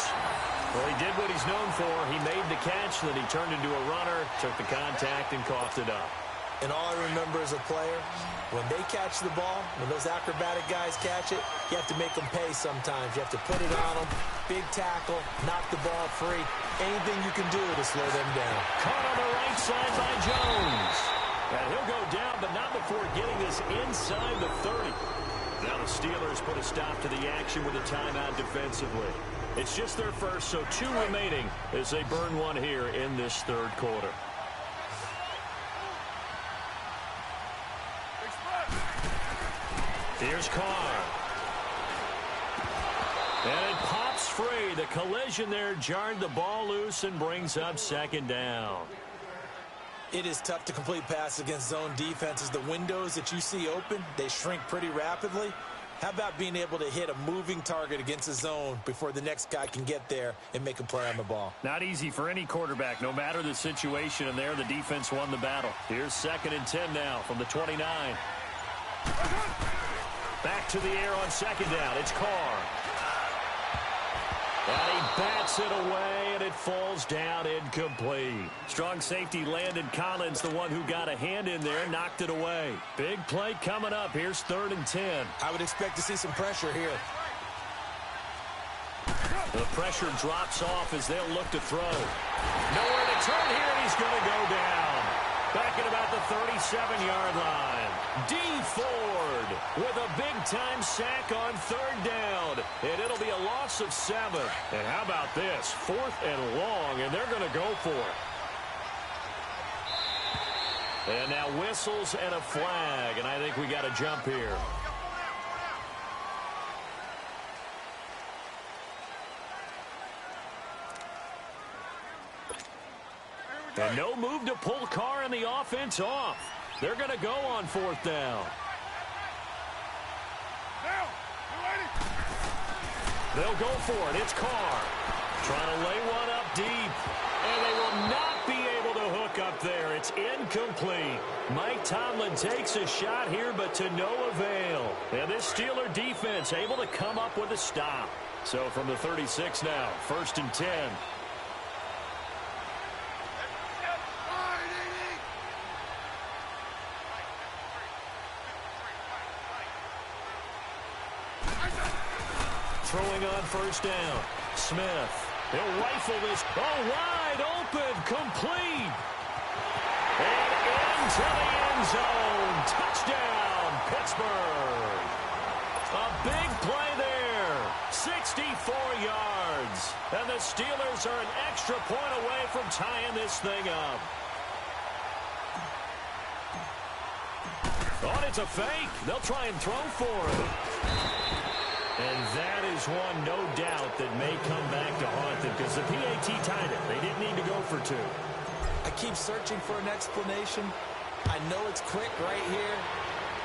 Well, he did what he's known for. He made the catch, then he turned into a runner, took the contact, and coughed it up. And all I remember as a player, when they catch the ball, when those acrobatic guys catch it, you have to make them pay sometimes. You have to put it on them, big tackle, knock the ball free. Anything you can do to slow them down. Caught on the right side by Jones. And he'll go down, but not before getting this inside the 30. Now the Steelers put a stop to the action with a timeout defensively. It's just their first, so 2 remaining as they burn one here in this third quarter. Here's Carr. And it pops free. The collision there jarred the ball loose and brings up second down. It is tough to complete passes against zone defenses. The windows that you see open, they shrink pretty rapidly. How about being able to hit a moving target against a zone before the next guy can get there and make a play on the ball? Not easy for any quarterback, no matter the situation, and there the defense won the battle. Here's 2nd and 10 now from the 29. Back to the air on second down. It's Carr. And he bats it away, and it falls down incomplete. Strong safety Landon Collins, the one who got a hand in there, knocked it away. Big play coming up. Here's 3rd and 10. I would expect to see some pressure here. The pressure drops off as they'll look to throw. Nowhere to turn here, and he's going to go down. Back at about the 37-yard line. D. Ford with a big-time sack on 3rd down. And it'll be a loss of 7. And how about this? 4th and long, and they're going to go for it. And now whistles and a flag, and I think we got a jump here. And no move to pull Carr and the offense off. They're going to go on 4th down. They'll go for it. It's Carr. Trying to lay one up deep. And they will not be able to hook up there. It's incomplete. Mike Tomlin takes a shot here, but to no avail. And this Steeler defense able to come up with a stop. So from the 36 now, 1st and 10. Throwing on 1st down. Smith. He'll rifle this. Oh, wide open. Complete. And into the end zone. Touchdown, Pittsburgh. A big play there. 64 yards. And the Steelers are an extra point away from tying this thing up. Oh, it's a fake. They'll try and throw for it. And that is one, no doubt, that may come back to haunt them because the PAT tied it. They didn't need to go for 2. I keep searching for an explanation. I know it's quick right here.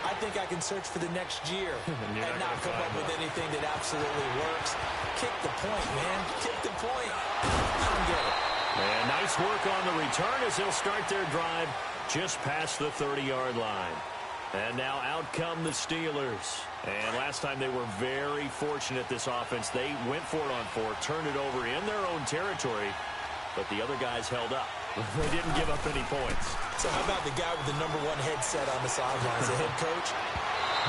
I think I can search for the next year and not come up with anything that absolutely works. Kick the point, man. Kick the point. I don't get it. And nice work on the return as they'll start their drive just past the 30-yard line. And now out come the Steelers. And last time they were very fortunate, this offense. They went for it on 4, turned it over in their own territory, but the other guys held up. They didn't give up any points. So how about the guy with the #1 headset on the sidelines, the head coach?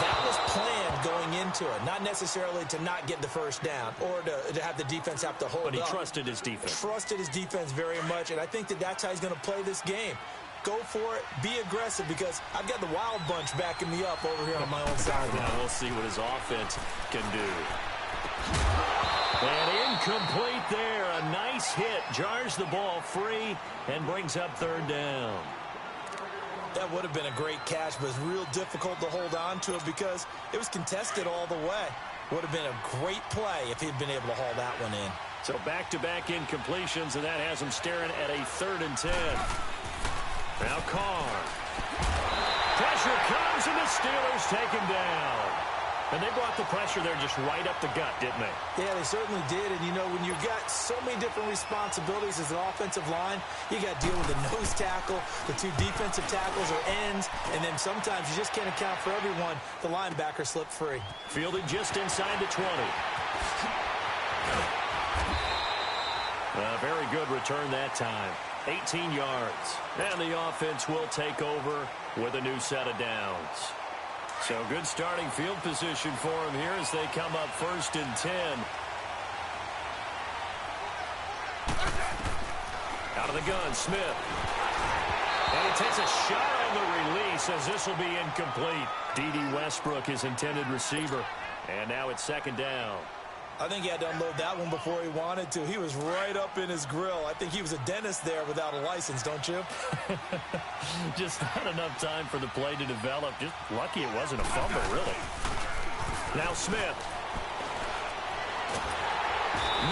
That was planned going into it, not necessarily to not get the 1st down or to have the defense have to hold up. But he trusted his defense. Trusted his defense very much, and I think that that's how he's going to play this game. Go for it. Be aggressive because I've got the wild bunch backing me up over here on my own side. Now we'll see what his offense can do. And incomplete there. A nice hit. Jars the ball free and brings up 3rd down. That would have been a great catch, but it's real difficult to hold on to it because it was contested all the way. Would have been a great play if he'd been able to haul that one in. So back-to-back incompletions, and that has him staring at a 3rd and 10. Now Carr. Pressure comes, and the Steelers take him down. And they brought the pressure there just right up the gut, didn't they? Yeah, they certainly did. And, you know, when you've got so many different responsibilities as an offensive line, you got to deal with the nose tackle, the 2 defensive tackles or ends, and then sometimes you just can't account for everyone. The linebacker slipped free. Fielded just inside the 20. A very good return that time. 18 yards. And the offense will take over with a new set of downs. So good starting field position for them here as they come up 1st and 10. Out of the gun, Smith. And he takes a shot on the release as this will be incomplete. D.D. Westbrook, his intended receiver. And now it's 2nd down. I think he had to unload that one before he wanted to. He was right up in his grill. I think he was a dentist there without a license, don't you? Just not enough time for the play to develop. Just lucky it wasn't a fumble, really. Now Smith.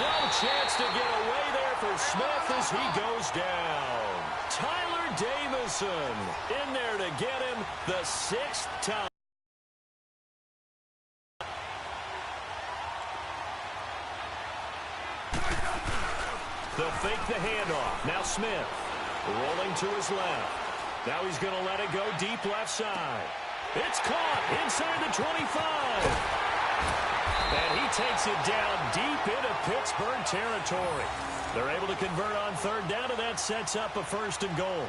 No chance to get away there for Smith as he goes down. Tyler Davison in there to get him the 6th time. They'll fake the handoff. Now Smith rolling to his left. Now he's going to let it go deep left side. It's caught inside the 25. And he takes it down deep into Pittsburgh territory. They're able to convert on third down, and that sets up a 1st and goal.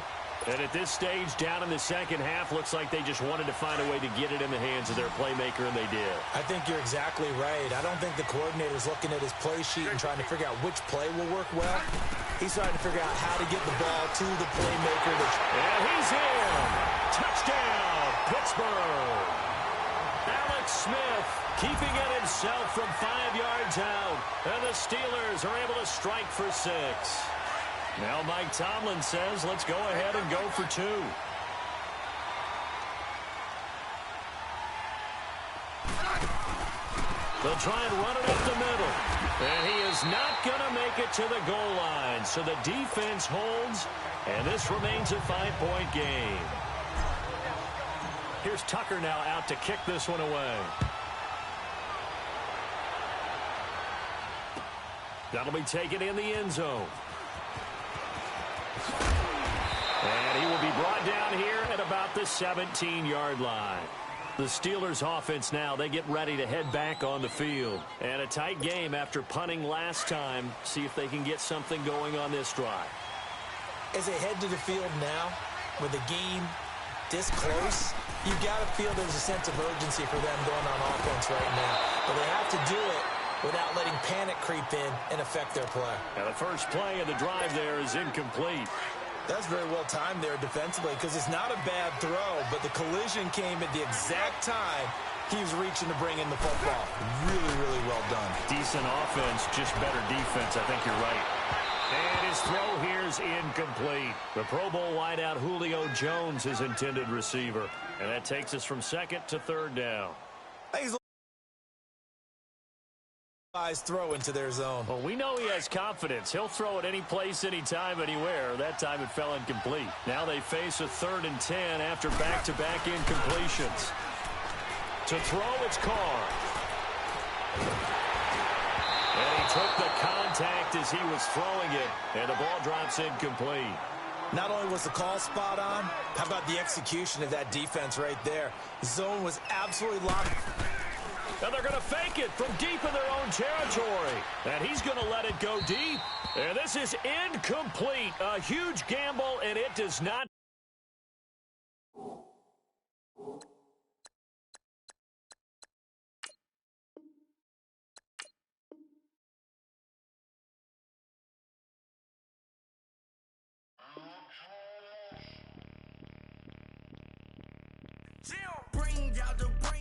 And at this stage, down in the second half, looks like they just wanted to find a way to get it in the hands of their playmaker, and they did. I think you're exactly right. I don't think the coordinator's looking at his play sheet and trying to figure out which play will work well. He's trying to figure out how to get the ball to the playmaker. And he's in. Touchdown, Pittsburgh. Alex Smith keeping it himself from 5 yards out. And the Steelers are able to strike for 6. Now Mike Tomlin says, let's go ahead and go for 2. They'll try and run it up the middle. And he is not going to make it to the goal line. So the defense holds, and this remains a 5-point game. Here's Tucker now out to kick this one away. That'll be taken in the end zone. And he will be brought down here at about the 17-yard line. The Steelers offense now, they get ready to head back on the field. And a tight game after punting last time. See if they can get something going on this drive. As they head to the field now, with the game this close, you've got to feel there's a sense of urgency for them going on offense right now. But they have to do it without letting panic creep in and affect their play. And the first play of the drive there is incomplete. That's very well timed there defensively because it's not a bad throw, but the collision came at the exact time he was reaching to bring in the football. Really, really well done. Decent offense, just better defense. I think you're right. And his throw here is incomplete. The Pro Bowl wideout Julio Jones, his intended receiver. And that takes us from 2nd to 3rd down. He's throw into their zone. Well, we know he has confidence. He'll throw it any place, anytime, anywhere. That time it fell incomplete. Now they face a 3rd and 10 after back-to-back incompletions. To throw, it's Carr. And he took the contact as he was throwing it, and the ball drops incomplete. Not only was the call spot on, how about the execution of that defense right there? The zone was absolutely locked. And they're going to fake it from deep in their own territory. And he's going to let it go deep. And this is incomplete. A huge gamble, and it does not. Bring out the brain.